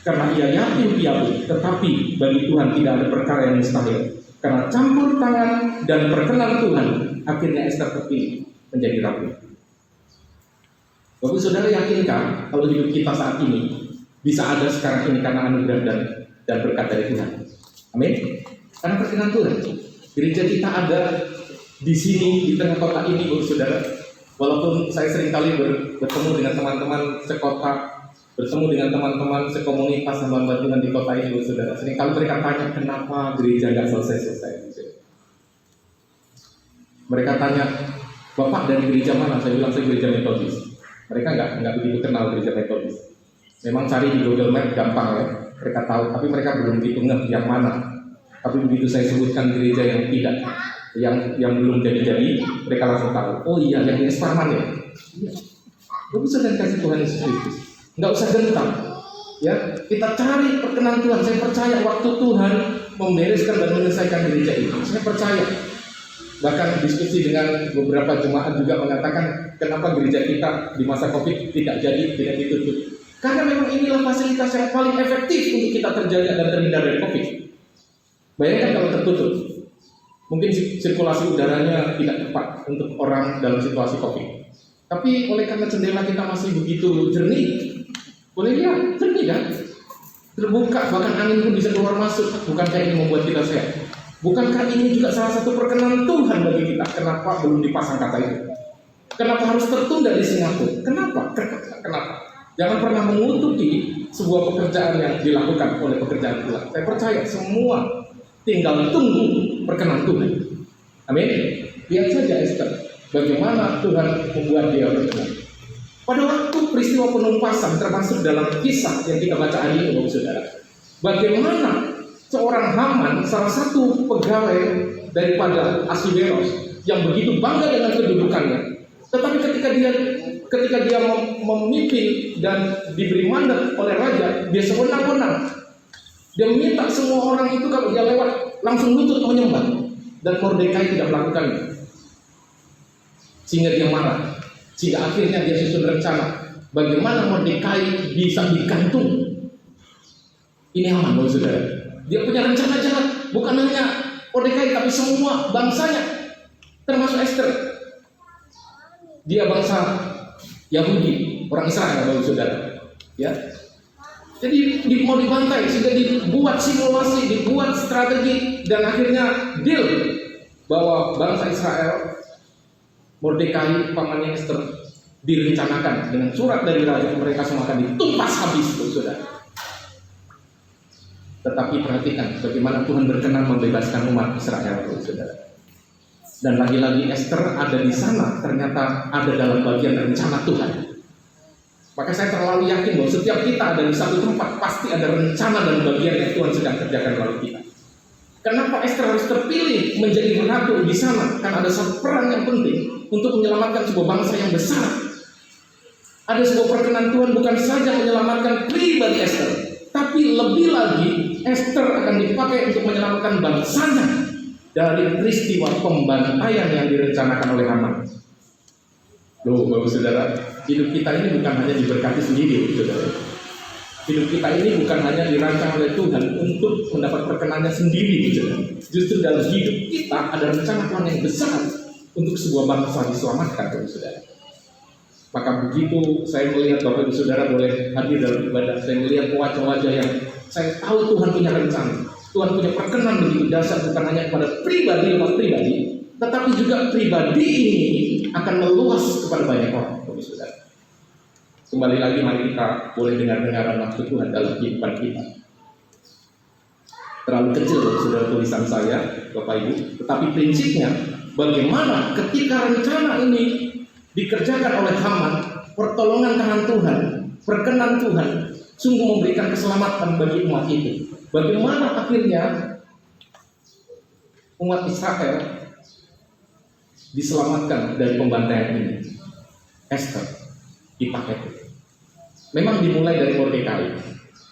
Karena ia yatim piatu, tetapi bagi Tuhan tidak ada perkara yang mustahil. Karena campur tangan dan perkenan Tuhan, akhirnya Esther terpilih menjadi ratu. Bapak Saudara yakinkah kalau hidup kita saat ini bisa ada sekarang ini karena anugerah dan berkat dari Tuhan? Amin. Karena perkenan Tuhan. Gereja kita ada di sini di tengah kota ini, Bapak Saudara. Walaupun saya seringkali bertemu dengan teman-teman sekota, bertemu dengan teman-teman sekomunitas hamba Tuhan di kota ini, Bapak Saudara. Seringkali mereka tanya kenapa gereja nggak selesai-selesai. Mereka tanya Bapak dari gereja mana? Saya bilang saya gereja Metodis. Mereka nggak begitu kenal gereja Metodis. Memang cari di Google Map gampang ya, mereka tahu, tapi mereka belum begitu ngerti yang mana. Tapi begitu saya sebutkan gereja yang tidak, yang belum jadi, mereka langsung tahu. Oh iya, yang di Esparman ya. Nggak usah dan kasih Tuhan Yesus Kristus. Nggak usah gentar. Ya, kita cari perkenan Tuhan. Saya percaya waktu Tuhan membereskan dan menyelesaikan gereja itu. Saya percaya. Bahkan diskusi dengan beberapa jemaat juga mengatakan kenapa gereja kita di masa COVID tidak ditutup. Karena memang inilah fasilitas yang paling efektif untuk kita terjaga dan terhindar dari COVID. Bayangkan kalau tertutup, mungkin sirkulasi udaranya tidak tepat untuk orang dalam situasi COVID. Tapi oleh karena jendela kita masih begitu jernih, boleh lihat jernih kan? Terbuka, bahkan angin pun bisa keluar masuk. Bukankah ini membuat kita sehat? Bukankah ini juga salah satu perkenan Tuhan bagi kita? Kenapa belum dipasang kata itu? Kenapa harus tertunda di Singapura? Kenapa? Jangan pernah mengutuki sebuah pekerjaan yang dilakukan oleh pekerjaan Tuhan. Saya percaya semua tinggal tunggu perkenan Tuhan. Amin. Lihat saja Esther, bagaimana Tuhan membuat dia berkenan. Pada waktu peristiwa penumpasan, termasuk dalam kisah yang kita baca hari ini, saudara, bagaimana seorang Haman, salah satu pegawai daripada Ahasveros yang begitu bangga dengan kedudukannya, tetapi ketika dia memimpin dan diberi mandat oleh raja, dia sewenang-wenang. Dia meminta semua orang itu kalau dia lewat langsung lutut menyembah, dan Mordekai tidak melakukannya. Sehingga dia marah. Sehingga akhirnya dia susun rencana bagaimana Mordekai bisa digantung. Ini Haman, saudara. Dia punya rencana jahat, bukan hanya Mordekai tapi semua bangsanya, termasuk Esther. Dia bangsa Yahudi, orang Israel, saudara. Ya, jadi mau dibantai, sehingga dibuat simulasi, dibuat strategi, dan akhirnya deal bahwa bangsa Israel, Mordekai, pamannya Esther, direncanakan dengan surat dari raja, mereka semua akan ditumpas habis, saudara. Tetapi perhatikan bagaimana Tuhan berkenan membebaskan umat Israel, saudara. Dan lagi-lagi Esther ada di sana, ternyata ada dalam bagian rencana Tuhan. Maka saya terlalu yakin bahwa setiap kita ada di satu tempat pasti ada rencana dan bagian yang Tuhan sedang kerjakan melalui kita. Kenapa Esther harus terpilih menjadi ratu di sana? Karena ada satu peran yang penting untuk menyelamatkan sebuah bangsa yang besar. Ada sebuah perkenan Tuhan bukan saja menyelamatkan pribadi Esther, tapi lebih lagi Esther akan dipakai untuk menyelamatkan bangsanya dari peristiwa pembantaian yang direncanakan oleh Haman. Loh, Bapak Saudara, hidup kita ini bukan hanya diberkati sendiri, saudara. Hidup kita ini bukan hanya dirancang oleh Tuhan untuk mendapat perkenannya sendiri, saudara. Justru dalam hidup kita ada rencana Tuhan yang besar untuk sebuah bangsa diselamatkan, Bapak Saudara. Maka begitu saya melihat Bapak Ibu Saudara boleh hadir dalam ibadah, saya melihat wajah-wajah yang saya tahu Tuhan punya rencana. Tuhan punya perkenan begitu dasar bukan hanya kepada pribadi, tetapi juga pribadi ini akan meluas kepada banyak orang, Bapak Saudara. Kembali lagi mari kita boleh dengar-dengaran maksud Tuhan dalam kehidupan kita. Terlalu kecil Bapak Saudara tulisan saya, Bapak Ibu, tetapi prinsipnya bagaimana ketika rencana ini dikerjakan oleh Haman, pertolongan tangan Tuhan, perkenan Tuhan sungguh memberikan keselamatan bagi umat itu. Bagaimana akhirnya umat Israel diselamatkan dari pembantaian ini? Esther dipakai. Memang dimulai dari Mordekai.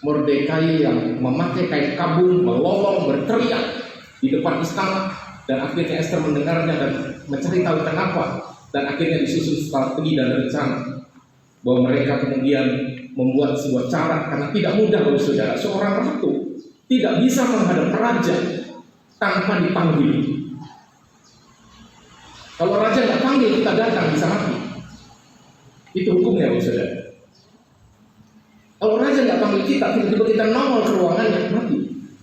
Mordekai yang memakai kain kabung, melolong, berteriak di depan istana, dan akhirnya Esther mendengarnya dan mencari tahu kenapa, dan akhirnya disusun strategi dan rencana bahwa mereka kemudian membuat sebuah cara, karena tidak mudah Bapak Saudara, seorang ratu tidak bisa menghadap raja tanpa dipanggil. Kalau raja nggak panggil, kita datang bisa mati. Itu hukumnya, Bapak Saudara. Kalau raja nggak panggil kita, tiba-tiba kita nongol ke ruangannya, mati.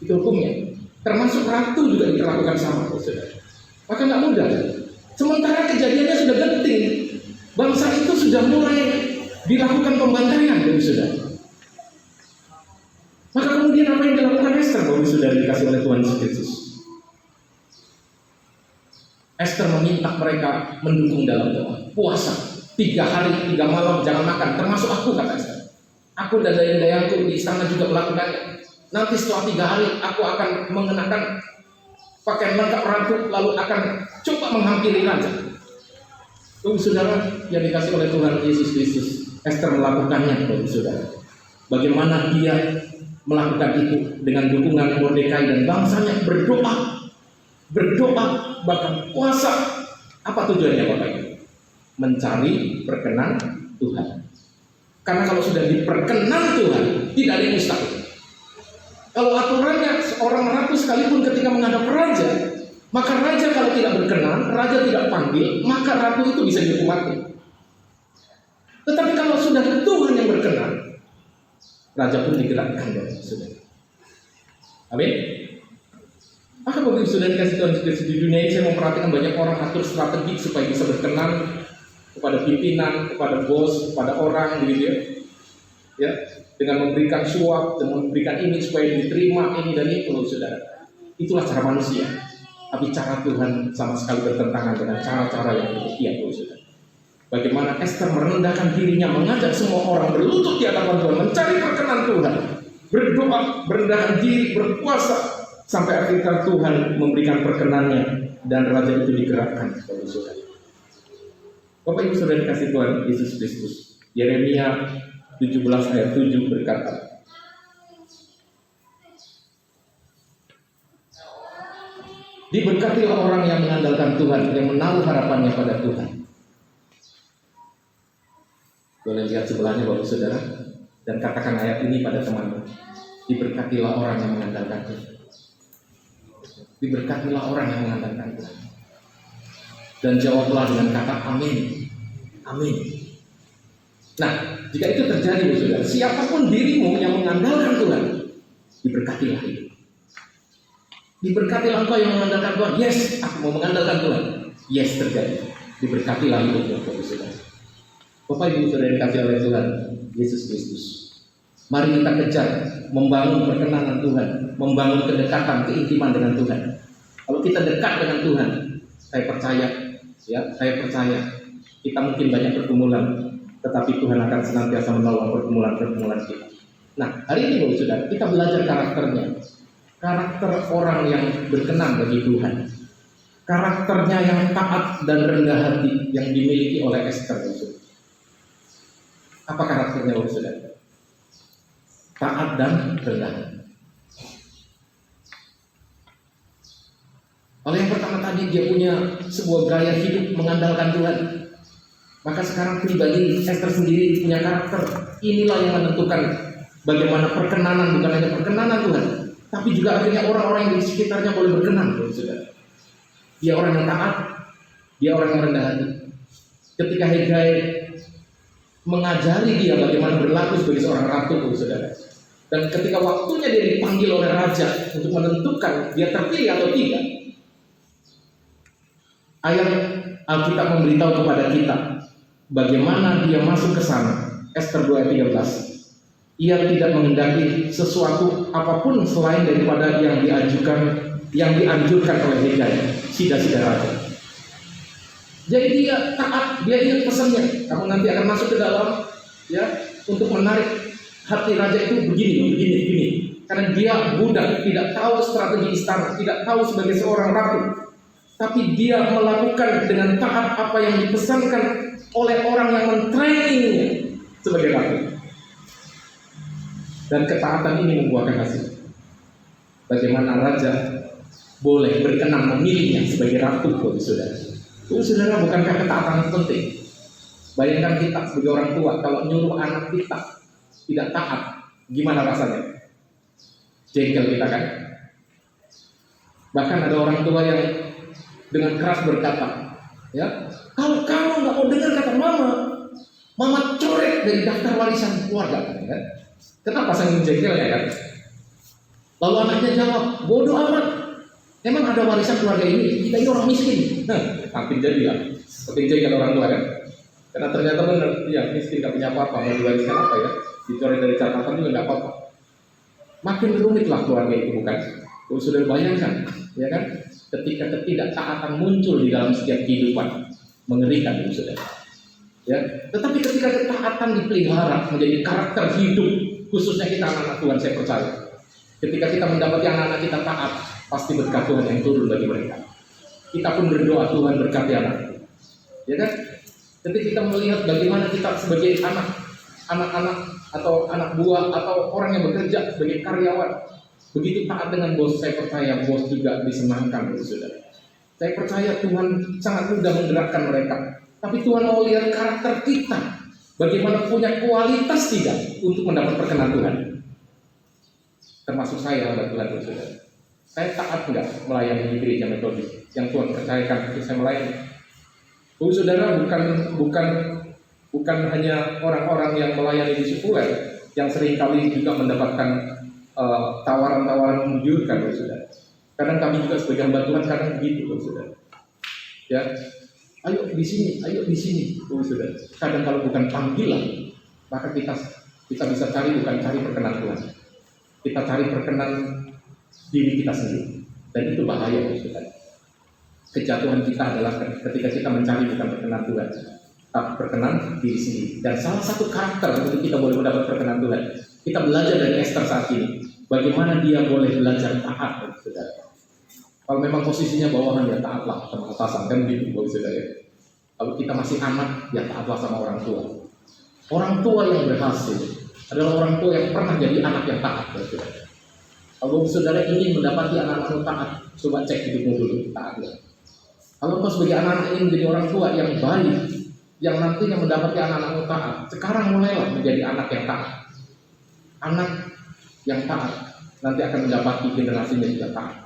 Itu hukumnya. Termasuk ratu juga diperlakukan sama, Bapak Saudara. Maka nggak mudah. Sementara kejadiannya sudah genting, bangsa itu sudah mulai dilakukan pembantaian, Bapak Saudara. Maka kemudian apa yang dilakukan Esther, Bapak Saudara, dikasih oleh Tuhan Yesus Kristus? Esther Esther meminta mereka mendukung dalam doa. Puasa 3 hari 3 malam jangan makan, termasuk aku, kata Esther. Aku dan dayang-dayangku di istana juga melakukannya. Nanti setelah 3 hari aku akan mengenakan pakaian lengkap ratu, lalu akan coba menghampiri raja. Saudara yang dikasih oleh Tuhan Yesus Kristus, Esther melakukannya, saudara. Bagaimana dia melakukan itu dengan dukungan Mordekai dan bangsanya, berdoa, bahkan puasa. Apa tujuannya Bapak Ibu? Mencari perkenan Tuhan. Karena kalau sudah diperkenan Tuhan, tidak ada yang mustahil. Kalau aturannya seorang ratu sekalipun ketika menghadap raja, maka raja kalau tidak berkenan, raja tidak panggil, maka ratu itu bisa dihukum mati. Tetapi kalau sudah Tuhan yang berkenan, raja pun digerakkan dari saudara. Amin. Maka begitu sudah dikasih Tuhan di dunia ini, saya memperhatikan banyak orang atur strategi supaya bisa berkenan kepada pimpinan, kepada bos, kepada orang, gitu ya. Ya, dengan memberikan suap, dengan memberikan ini supaya diterima ini dan itu, saudara. Itulah cara manusia. Tapi cara Tuhan sama sekali bertentangan dengan cara-cara yang demikian, saudara. Bagaimana Esther merendahkan dirinya, mengajak semua orang berlutut di hadapan Tuhan, mencari perkenan Tuhan, berdoa, merendahkan diri, berpuasa, sampai akhirnya Tuhan memberikan perkenannya dan raja itu digerakkan, saudara. Bapak Ibu sudah dikasih Tuhan Yesus Kristus. Yeremia 17 ayat 7 berkata, diberkatilah orang yang mengandalkan Tuhan, yang menaruh harapannya pada Tuhan. Boleh lihat sebelahnya Bapak Saudara, dan katakan ayat ini pada temanmu. Diberkatilah orang yang mengandalkan Tuhan. Diberkatilah orang yang mengandalkan Tuhan. Dan jawablah dengan kata amin. Amin. Nah, jika itu terjadi, saudara, siapapun dirimu yang mengandalkan Tuhan, diberkatilah itu. Diberkatilah engkau yang mengandalkan Tuhan. Yes, aku mau mengandalkan Tuhan. Yes, terjadi. Diberkatilah hidupmu, saudara. Bapak Ibu saudara dikasih oleh Tuhan Yesus Kristus. Mari kita kejar membangun perkenanan Tuhan, membangun kedekatan, keintiman dengan Tuhan. Kalau kita dekat dengan Tuhan, saya percaya kita mungkin banyak pergumulan, tetapi Tuhan akan senantiasa menolong pergumulan kita. Nah, hari ini Bapak Saudara, kita belajar karakternya. Karakter orang yang berkenan bagi Tuhan. Karakternya yang taat dan rendah hati yang dimiliki oleh Esther. Apa karakternya Bapak Saudara? Taat dan rendah hati. Kalau yang pertama tadi dia punya sebuah gaya hidup mengandalkan Tuhan. Maka sekarang pribadi Esther sendiri punya karakter. Inilah yang menentukan bagaimana perkenanan, bukan hanya perkenanan Tuhan, tapi juga akhirnya orang-orang yang di sekitarnya boleh berkenan, saudara. Dia orang yang taat, dia orang yang rendah hati. Ketika Hegai mengajari dia bagaimana berlaku sebagai seorang ratu, saudara. Dan ketika waktunya dia dipanggil oleh raja untuk menentukan dia terpilih atau tidak, ayat Alkitab memberitahu kepada kita bagaimana dia masuk ke sana. Esther 2 ayat 13. Ia tidak menghendaki sesuatu apapun selain daripada yang dianjurkan oleh Hegai, sida-sida raja. Jadi dia taat, dia ingat pesannya. Kamu nanti akan masuk ke dalam, ya, untuk menarik hati raja itu begini. Karena dia budak, tidak tahu strategi istana, tidak tahu sebagai seorang ratu. Tapi dia melakukan dengan taat apa yang dipesankan oleh orang yang mentrainingnya sebagai ratu. Dan ketaatan ini membuahkan hasil. Bagaimana raja boleh berkenan memilihnya sebagai ratu, saudara. Saudara, bukankah ketaatan itu penting? Bayangkan kita sebagai orang tua, kalau nyuruh anak kita tidak taat, gimana rasanya? Jengkel kita kan? Bahkan ada orang tua yang dengan keras berkata, ya, kalau kamu nggak mau dengar kata mama coret dari daftar warisan keluarga, kan? Kenapa saya jengkelnya kan? Lalu anaknya jawab, bodoh amat. Emang ada warisan keluarga ini? Kita ini orang miskin. Makin jadilah. Makin jengkel orang tua kan? Karena ternyata benar, ya miskin nggak punya apa-apa, mau diwariskan apa ya? Dicoret dari catatan juga nggak apa-apa. Makin rumit lah keluarga itu, bukan? Sudah bayangkan, ya kan? ketika ketidaktaatan muncul di dalam setiap kehidupan, mengerikan itu saudara. Ya, tetapi ketika ketaatan dipelihara menjadi karakter hidup, khususnya kita anak-anak Tuhan, saya percaya, ketika kita mendapati anak-anak kita taat, pasti berkat Tuhan yang turun bagi mereka. Kita pun berdoa, Tuhan berkati anak, ya kan? Ketika kita melihat bagaimana kita sebagai anak-anak atau anak buah atau orang yang bekerja sebagai karyawan, begitu taat dengan bos, saya percaya bos juga disenangkan, saudara. Saya percaya Tuhan sangat mudah menggerakkan mereka. Tapi Tuhan mau lihat karakter kita, bagaimana punya kualitas tidak untuk mendapat perkenan Tuhan. Termasuk saya, hamba Tuhan, saudara. Saya taat enggak melayani di gereja Metodis yang Tuhan percayakan untuk saya melayani. Saudara, bukan hanya orang-orang yang melayani di sekuler yang seringkali juga mendapatkan tawaran-tawaran menggiurkan, saudara. Kadang kami juga sebagai hamba Tuhan kadang begitu, saudara. Ya, ayo di sini, saudara. Kadang kalau bukan panggilan, maka kita bisa cari bukan cari perkenan Tuhan. Kita cari perkenan diri kita sendiri, dan itu bahaya, saudara. Kejatuhan kita adalah ketika kita mencari bukan perkenan Tuhan, tapi perkenan diri sendiri. Dan salah satu karakter untuk kita boleh mendapat perkenan Tuhan, kita belajar dari Esther saat ini, bagaimana dia boleh belajar taat, saudara. Kalau memang posisinya bawahan, ya taatlah sama atasan, kan gitu, saudara. Kalau kita masih anak, ya taatlah sama orang tua. Orang tua yang berhasil adalah orang tua yang pernah jadi anak yang taat, saudara. Kalau saudara ingin mendapati anak-anak taat, coba cek hidupmu dulu, taatnya. Kalau kau sebagai anak-anak ingin menjadi orang tua yang baik, yang nantinya mendapati anak-anak taat, sekarang mulailah menjadi anak yang taat. Anak yang taat nanti akan mendapati generasinya juga taat.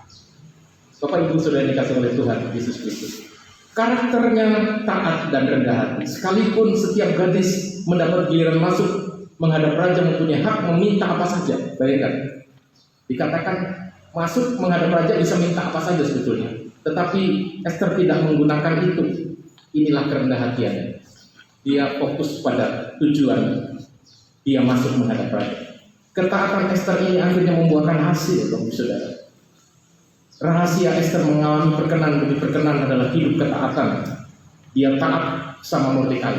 Bapak Ibu Saudara dikasih oleh Tuhan Yesus Kristus, karakternya taat dan rendah hati. Sekalipun setiap gadis mendapat giliran masuk menghadap raja mempunyai hak meminta apa saja. Bayangkan, dikatakan masuk menghadap raja bisa minta apa saja sebetulnya. Tetapi Esther tidak menggunakan itu. Inilah kerendah hatiannya. Dia fokus pada tujuan. Dia masuk menghadap raja. Ketaatan Esther ini akhirnya membuahkan hasil, saudara. Rahasia Esther mengalami perkenan demi perkenan adalah hidup ketaatan. Dia taat sama Mordekai.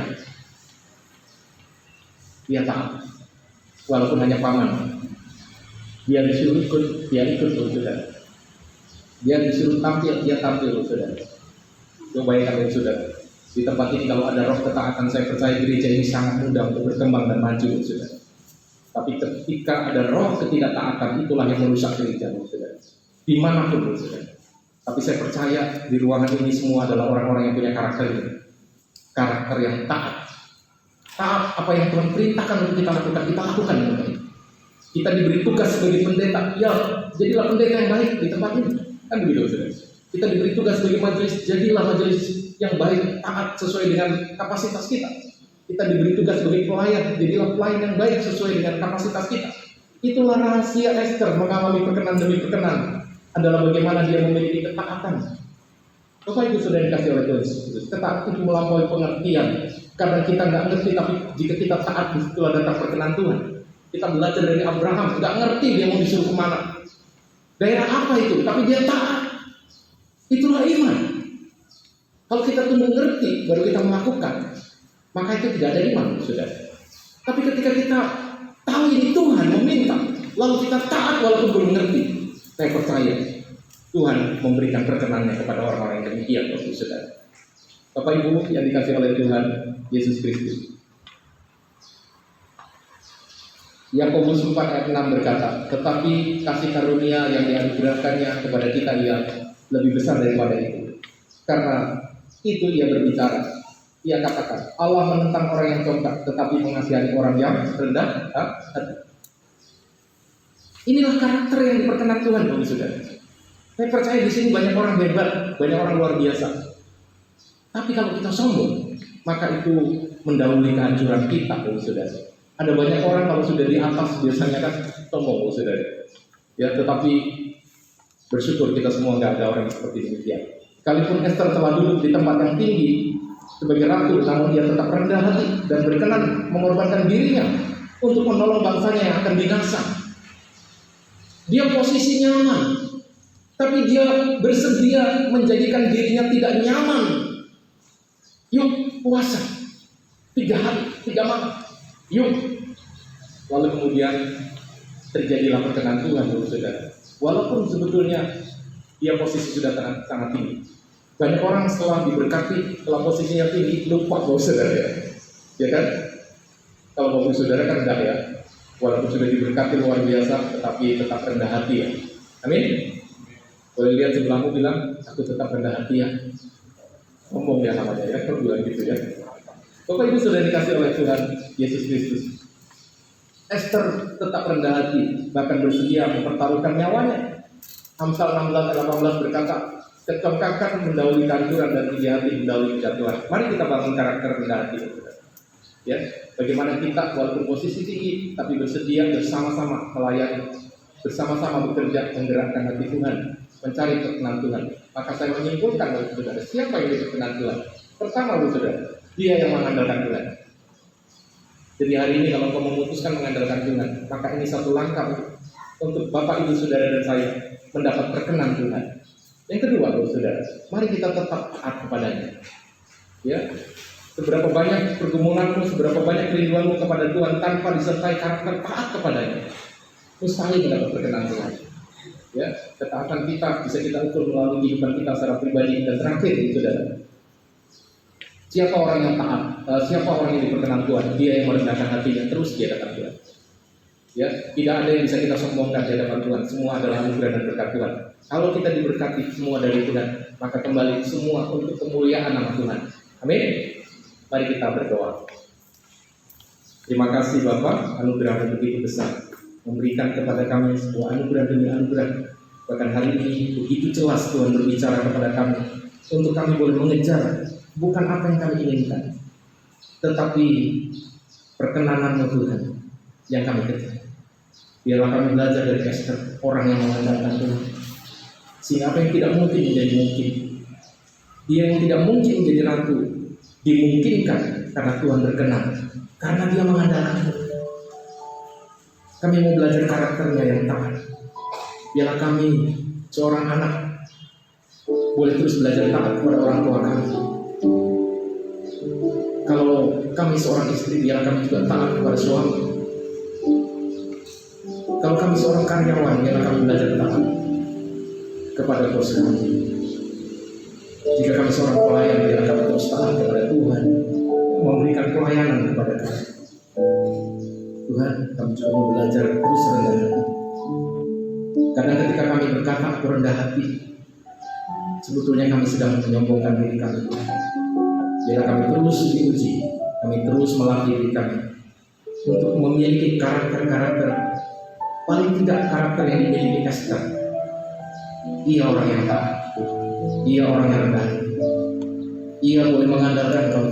Dia taat, walaupun hanya paman. Dia disuruh ikut, saudara. Dia disuruh tampil, dia tampil, saudara. Coba bayangkan, saudara. Di tempat ini kalau ada roh ketaatan, saya percaya gereja ini sangat mudah untuk berkembang dan maju, saudara. Tapi ketika ada roh ketidaktaatan, itulah yang merusak gereja, saudara. Dimanapun, saudara. Tapi saya percaya di ruangan ini semua adalah orang-orang yang punya karakter ini. Karakter yang taat. Taat apa yang Tuhan perintahkan untuk kita lakukan, kita lakukan dengan baik. Kita diberi tugas sebagai pendeta, ya jadilah pendeta yang baik di tempat ini. Kan begitu, saudara. Kita diberi tugas sebagai majelis, jadilah majelis yang baik, taat sesuai dengan kapasitas kita. Kita diberi tugas sebagai pelayan, jadilah pelayan yang baik sesuai dengan kapasitas kita. Itulah rahasia Esther mengalami perkenan demi perkenan. Adalah bagaimana dia memiliki ketaatan. Bapak Ibu Saudara dikasih oleh Tuhan Yesus, ketaatan itu melampaui pengertian. Karena kita nggak ngerti, tapi jika kita taat, disitulah datang perkenan Tuhan. Kita belajar dari Abraham, nggak ngerti dia mau disuruh kemana, daerah apa itu, tapi dia taat. Itulah iman. Kalau kita tunggu ngerti, baru kita melakukan, maka itu tidak ada iman, saudara. Tapi ketika kita tahu ini Tuhan meminta, lalu kita taat walaupun belum ngerti, saya percaya Tuhan memberikan perkenannya kepada orang-orang yang demikian, saudara. Bapak Ibu yang dikasih oleh Tuhan Yesus Kristus. Yakobus 4 ayat 6 berkata, tetapi kasih karunia yang dianugerahkannya kepada kita yang lebih besar daripada itu. Karena itu ia berbicara. Ia katakan, Allah menentang orang yang congkak, tetapi mengasihani orang yang rendah hati. Inilah karakter yang diperkenan Tuhan, Bapak Saudara. Saya percaya di sini banyak orang hebat, banyak orang luar biasa. Tapi kalau kita sombong, maka itu mendahului kehancuran kita, Bapak Saudara. Ada banyak orang kalau sudah di atas biasanya kan sombong, saudara. Ya, tetapi bersyukur kita semua nggak ada orang seperti demikian. Sekalipun Esther telah duduk di tempat yang tinggi sebagai ratu, namun dia tetap rendah hati dan berkenan mengorbankan dirinya untuk menolong bangsanya yang akan binasa. Dia posisi nyaman. tapi dia bersedia menjadikan dirinya tidak nyaman. Yuk puasa 3 hari 3 malam, yuk. Lalu kemudian terjadilah perkenan Tuhan, saudara. Walaupun sebetulnya dia posisi sudah sangat tinggi. Banyak orang setelah diberkati, setelah posisinya tinggi, lupa bahwa saudara, ya kan? Kalau bahwa saudara kan rendah ya, walaupun sudah diberkati luar biasa, tetapi tetap rendah hati ya. Amin. Boleh lihat sebelahmu bilang, aku tetap rendah hati ya. Ngomong ya namanya ya, kalau bilang gitu ya. Bapak Ibu sudah dikasih oleh Tuhan Yesus Kristus. Esther tetap rendah hati, bahkan bersedia mempertaruhkan nyawanya. Amsal 16:18 berkata, kecongkakan mendahului kancuran dan tinggi hati mendahului kejatuhan. Mari kita bangun karakter rendah hati. Ya, bagaimana kita walaupun posisi tinggi, tapi bersedia bersama-sama melayani, bersama-sama bekerja menggerakkan hati Tuhan, mencari perkenan Tuhan. Maka saya menyimpulkan, saudara, siapa yang diperkenan Tuhan? Pertama, saudara, dia yang mengandalkan Tuhan. Jadi hari ini kalau kau memutuskan mengandalkan Tuhan, maka ini satu langkah untuk Bapak, Ibu, Saudara, dan saya mendapat perkenan Tuhan. Yang kedua, saudara, mari kita tetap taat kepadanya. Ya, seberapa banyak pergumulanmu, seberapa banyak kerinduanmu kepada Tuhan tanpa disertai karakter taat kepadanya, mustahil mendapat perkenan Tuhan. Ya, ketaatan kita bisa kita ukur melalui kehidupan kita secara pribadi. Dan terakhir, saudara, siapa orang yang taat? Siapa orang yang diperkenan Tuhan? Dia yang merendahkan hatinya terus di hadapan Tuhan. Ya, tidak ada yang bisa kita sombongkan di hadapan Tuhan. Semua adalah anugerah dan berkat Tuhan. Kalau kita diberkati semua dari Tuhan, maka kembali semua untuk kemuliaan nama Tuhan. Amin. Mari kita berdoa. Terima kasih Bapa, anugerah yang begitu besar, memberikan kepada kami sebuah anugerah demi anugerah. Bahkan hari ini begitu jelas Tuhan berbicara kepada kami untuk kami boleh mengejar bukan apa yang kami inginkan, tetapi perkenanan Tuhan yang kami kejar. Biarlah kami belajar dari Esther, orang yang mengandalkan Tuhan, sehingga apa yang tidak mungkin menjadi mungkin. Dia yang tidak mungkin menjadi ratu dimungkinkan karena Tuhan berkenan, karena dia mengandalkan Tuhan. Kami mau belajar karakternya yang taat. Biarlah kami seorang anak boleh terus belajar taat kepada orang tua kami. Kalau kami seorang istri, biarlah kami juga taat kepada suami. Kalau kami seorang karyawan, biarlah kami belajar taat kepada bos kami. Jika kami seorang pelayan, biarlah kami terus taat kepada Tuhan, memberikan pelayanan kepada kami. Tuhan, kami juga mau belajar terus rendah hati. Karena ketika kami berkata aku rendah hati, sebetulnya kami sedang menyombongkan diri kami. Biarlah kami terus diuji, kami terus melatih diri kami untuk memiliki karakter-karakter, paling tidak karakter yang dimiliki Esther. Ia orang yang taat, ia orang yang rendah, ia boleh mengandalkan Kau.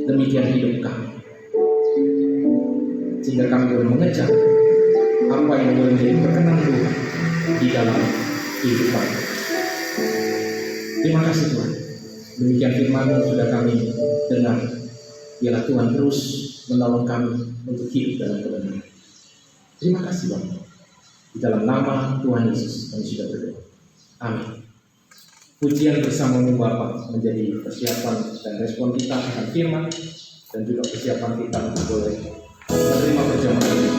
Demikian hidup kami, sehingga kami boleh mengejar apa yang boleh menjadi perkenan Tuhan di dalam kehidupan. Terima kasih Tuhan. Demikian firman-Mu sudah kami dengar. Biarlah Tuhan terus menolong kami untuk hidup dalam kebenaran. Terima kasih Bapak. Di dalam nama Tuhan Yesus kami sudah berdoa. Amin. Pujian bersama-Mu Bapa menjadi persiapan dan respon kita akan firman, dan juga persiapan kita untuk boleh menerima perjamuan ini.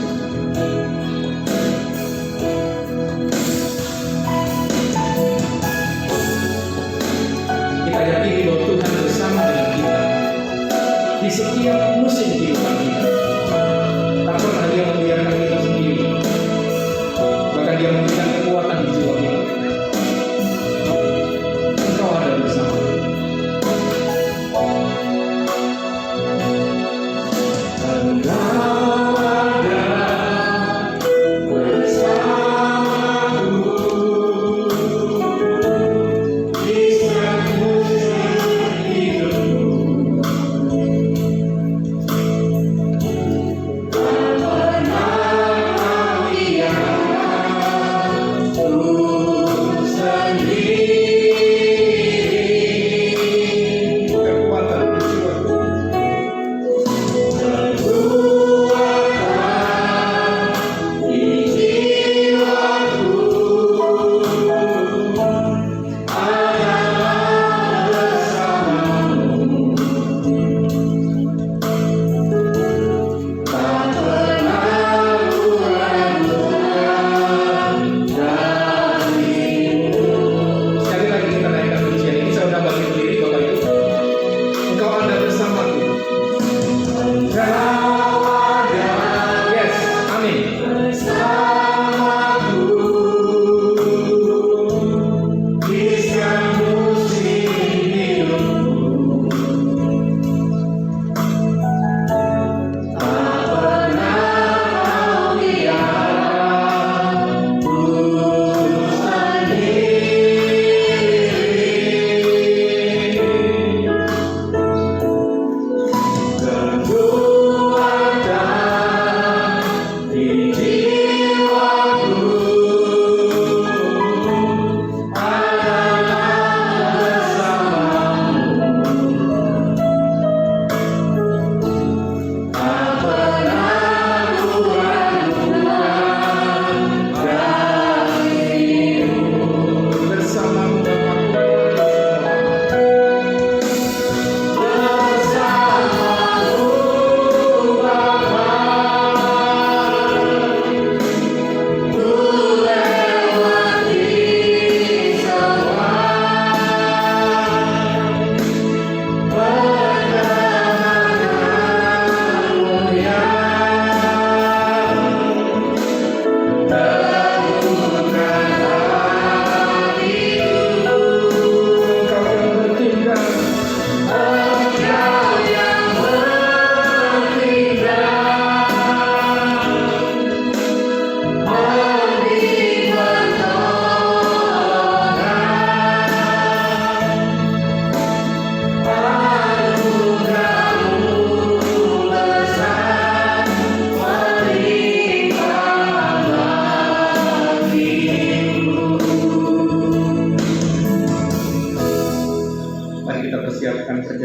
Kita yakini bahwa Tuhan bersama dengan kita di setiap musim kehidupan kita. Tak pernah Dia membiarkan kita sendiri, bahkan Dia memberikan kekuatan di jiwa kita. Engkau ada bersama.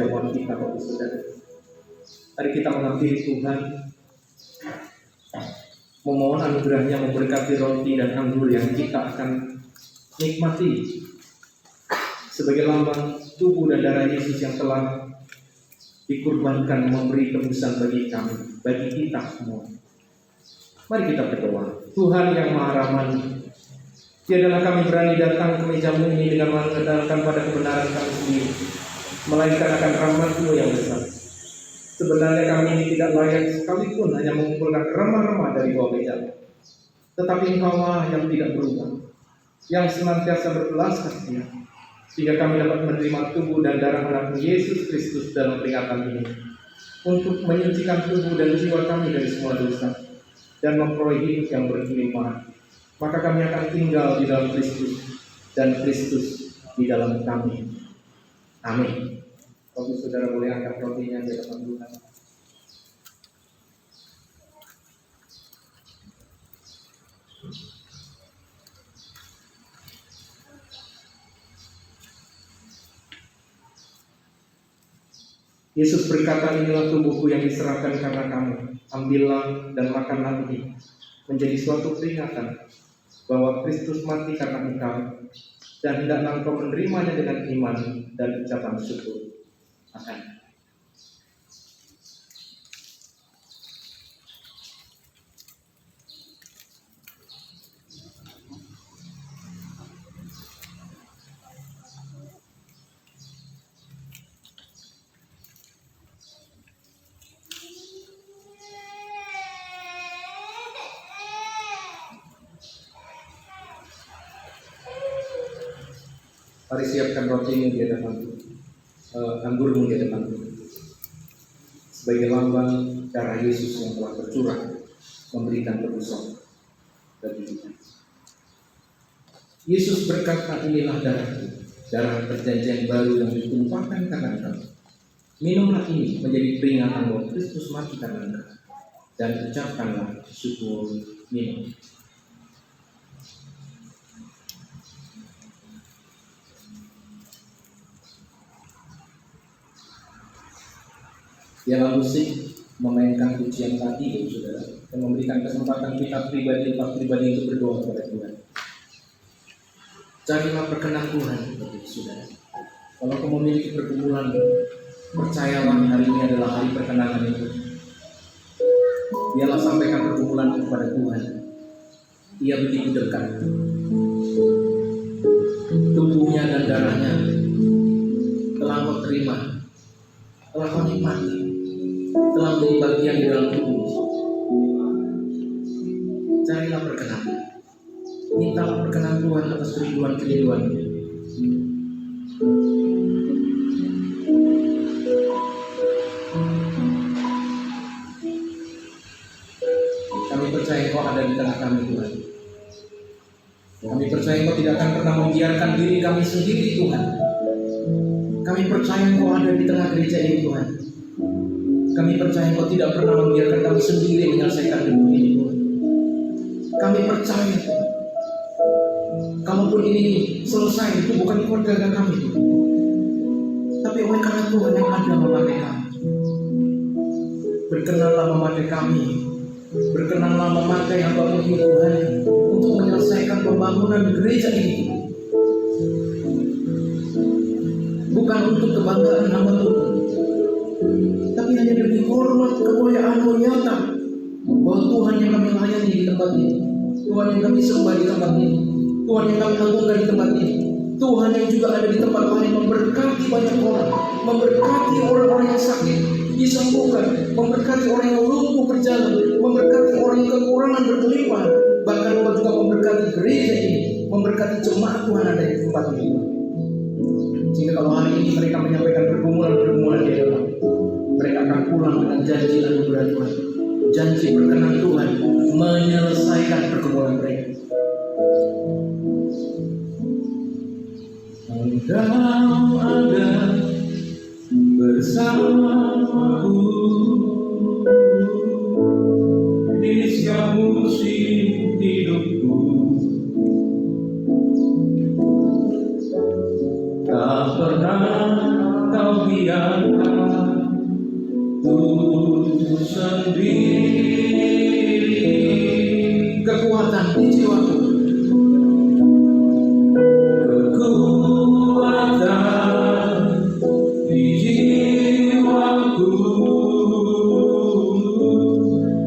perjamuan kita, Bapak Saudara. Mari kita menghampiri Tuhan, memohon anugerahnya memberkati roti dan anggur yang kita akan nikmati sebagai lambang tubuh dan darah Yesus yang telah dikurbankan memberi tebusan bagi kami, bagi kita semua. Mari kita berdoa. Tuhan yang Maha Rahman, tiadalah kami berani datang ke meja-Mu ini dengan mengandalkan pada kebenaran kami sendiri, melainkan akan rahmat-Mu yang besar. Sebenarnya kami ini tidak layak sekalipun hanya mengumpulkan remah-remah dari bawah meja, tetapi Engkau yang tidak berubah, yang senantiasa berbelas kasihan, sehingga kami dapat menerima tubuh dan darah anak Yesus Kristus dalam peringatan ini, untuk menyucikan tubuh dan jiwa kami dari semua dosa, dan memperoleh hidup yang berkelimpahan. Maka kami akan tinggal di dalam Kristus, dan Kristus di dalam kami. Amin. Bapak Saudara boleh angkat rotinya di depan Tuhan. Yesus berkata, inilah tubuhku yang diserahkan karena kamu. Ambillah dan makanlah ini, menjadi suatu peringatan bahwa Kristus mati karena engkau, dan hendaklah engkau menerimanya dengan iman dan ucapan syukur. Amin. Mari siapkan rotimu di hadapan anggurmu di hadapan Tuhan, sebagai lambang darah Yesus yang telah tercurah memberikan tebusan bagi kita. Yesus berkata, inilah darahku, darah perjanjian baru yang ditumpahkan karena engkau. Minumlah ini menjadi peringatan bahwa Kristus mati karena engkau, dan ucapkanlah syukur. Minum. Piala musik memainkan pujian tadi, saudara, dan memberikan kesempatan kita pribadi untuk berdoa kepada Tuhan. Carilah perkenan Tuhan, saudara. Kalau kamu memiliki pergumulan, percayalah hari ini adalah hari perkenanan itu. Biarlah sampaikan pergumulan kepada Tuhan. Ia begitu dekat. Tubuhnya dan darahnya telah kau terima, telah kau nikmati, telah menjadi bagian di dalam tubuh. Carilah perkenan, mintalah perkenan Tuhan atas kerinduan-kerinduan. Kami percaya Kau ada di tengah kami, Tuhan. Kami percaya Kau tidak akan pernah membiarkan diri kami sendiri, Tuhan. Kami percaya Kau ada di tengah gereja ini, Tuhan. Kami percaya Kau tidak pernah membiarkan kami sendiri menyelesaikan hidup ini, Tuhan. Kami percaya, Tuhan. Kalaupun ini selesai, itu bukan keluarga kami, Tuhan. Tapi oleh karena Tuhan yang ada memakai kami. Berkenanlah memakai kami. Berkenanlah memakai hamba-Mu ini, Tuhan, untuk menyelesaikan pembangunan gereja ini. Bukan untuk kebanggaan hamba-Mu, tapi hanya demi hormat kemuliaan-Mu nyata bahwa Tuhan yang kami layani di tempat ini, Tuhan yang kami sembah di tempat ini, Tuhan yang kami agungkan di tempat ini, Tuhan yang juga ada di tempat lain memberkati banyak orang, memberkati orang-orang yang sakit disembuhkan, memberkati orang yang lumpuh berjalan, memberkati orang yang kekurangan berkelimpahan, bahkan Kau juga memberkati gereja ini, memberkati jemaat Tuhan ada di tempat ini. Sehingga kalau hari ini mereka menyampaikan pergumulan-pergumulan di dalam, mereka akan pulang dengan janji anugerah Tuhan, janji berkenan Tuhan menyelesaikan pergumulan mereka. Engkau ada bersamaku di setiap musim hidupku. Tak pernah Kau biarkan sendiri kekuatan di jiwaku, kekuatan di jiwaku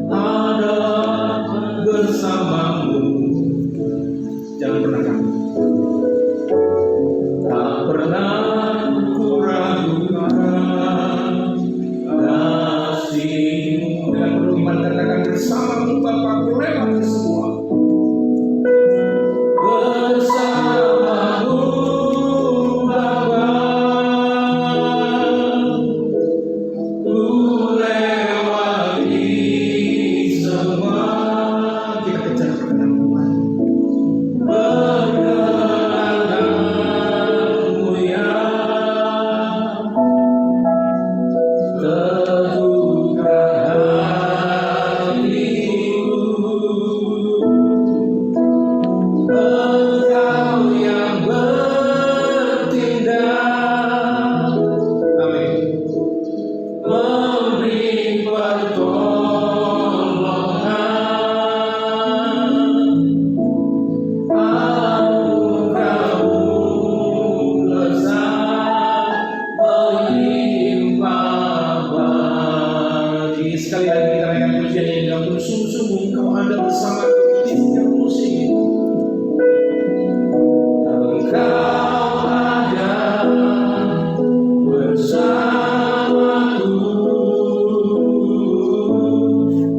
ada bersamamu. Jangan pernah ragu, tak pernah ku ragukan kasih-Mu. Dan beriman katakan bersamamu Bapakku lewati semua. Bersamamu Bapa, ku lewati semua. Kita kejar perkenan Tuhan. Perkenanmu ya teguhkan hatiku. Engkau yang bertindak, amin, memberi pertolongan. Anugerah-Mu lezat melimpah bagi. Sekali lagi kita naikkan pujian ini dalam sungguh-sungguh Engkau ada bersama di setiap musim. Engkau ada bersamaku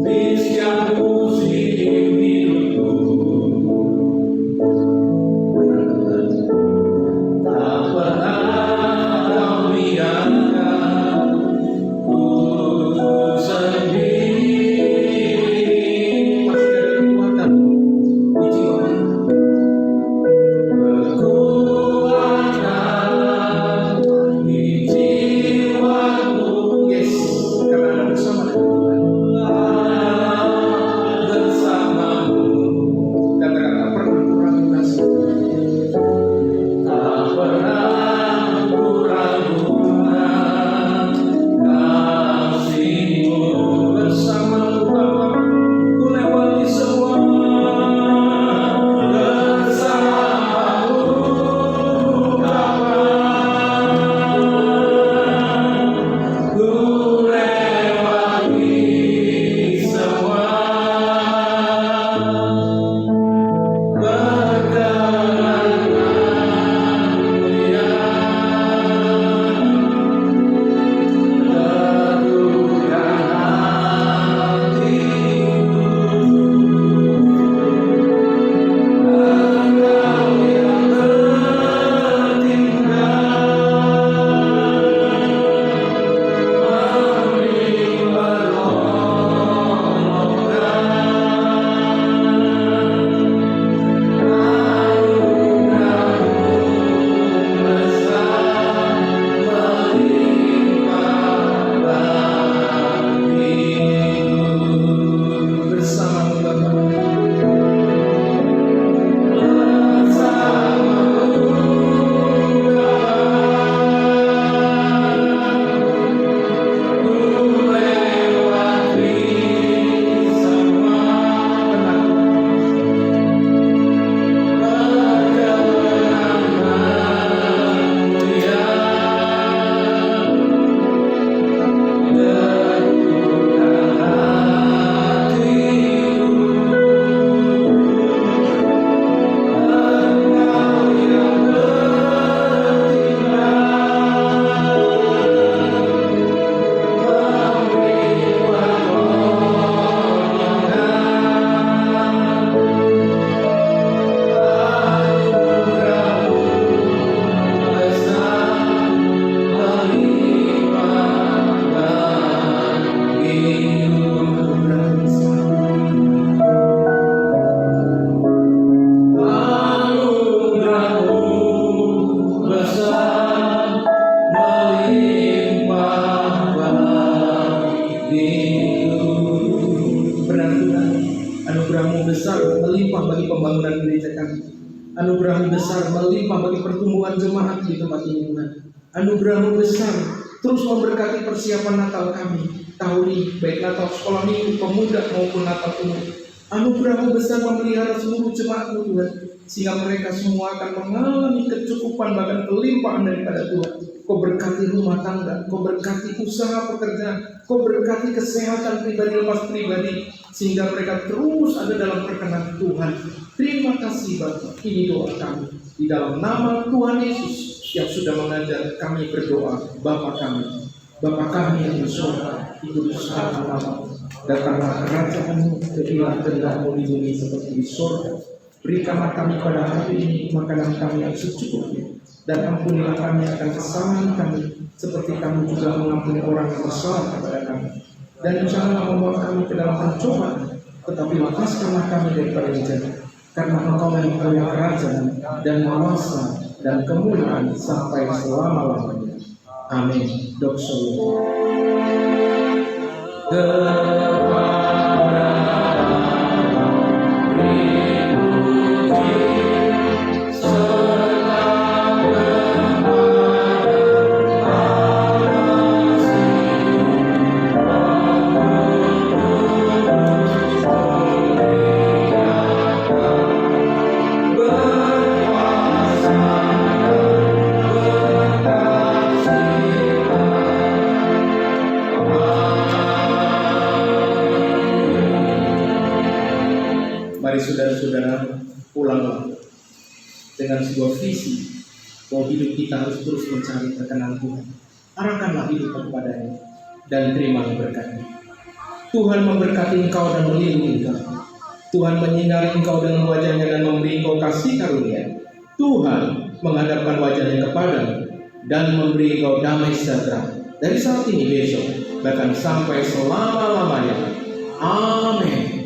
di setiap musim hidupku. Tak pernah Kau biarkan ku sendiri. Masih ada kekuatan di jiwaku. Kekuatan di jiwaku, yes, karena ada bersama Tuhan. Bersamamu, katakan tak pernah kurangi kasih. Tak pernah kuragukan kasih-Mu. Bersamamu Bapa, ku lewati semua. Bersamamu Bapa, ku lewati semua. Perkenanmu ya teguhkan hatiku. Engkau yang bertindak, memberi pertolongan. Bersamamu Bapa, Anugerah-Mu besar melimpah bagi pembangunan gereja kami. Anugerah-Mu besar melimpah bagi pertumbuhan jemaat di tempat ini Tuhan. Anugerah-Mu besar terus memberkati persiapan Natal kami tahun ini, baik Natal sekolah minggu, pemuda maupun Natal umum. Anugerah-Mu besar memelihara seluruh jemaat-Mu Tuhan, sehingga mereka semua akan mengalami kecukupan bahkan kelimpahan daripada Tuhan. Kau berkati rumah tangga, Kau berkati usaha pekerjaan, Kau berkati kesehatan pribadi lepas pribadi, sehingga mereka terus ada dalam perkenan Tuhan. Terima kasih Bapa, ini doa kami di dalam nama Tuhan Yesus yang sudah mengajar kami berdoa. Bapa kami yang di surga, dikuduskanlah namamu, datanglah kerajaan-Mu, jadilah kehendak-Mu di bumi seperti di surga. Berikanlah kami pada hari ini makanan kami yang secukupnya, dan ampunilah kami akan kesalahan kami, seperti kami juga mengampuni orang yang bersalah kepada kami. Dan janganlah membawa kami ke dalam pencobaan, tetapi lepaskanlah kami daripada yang jahat. Karena Engkau yang punya kerajaan dan kuasa dan kemuliaan sampai selama-lamanya. Amin. Doxology. Mari saudara-saudara pulanglah dengan sebuah visi bahwa hidup kita harus terus mencari perkenan Tuhan. Arahkanlah hidup kepadanya dan terimalah berkatnya. Tuhan memberkati engkau dan melindungi engkau. Tuhan menyinari engkau dengan wajahnya dan memberi engkau kasih karunia. Tuhan menghadapkan wajahnya kepadamu dan memberi engkau damai sejahtera dari saat ini besok bahkan sampai selama-lamanya. Amin.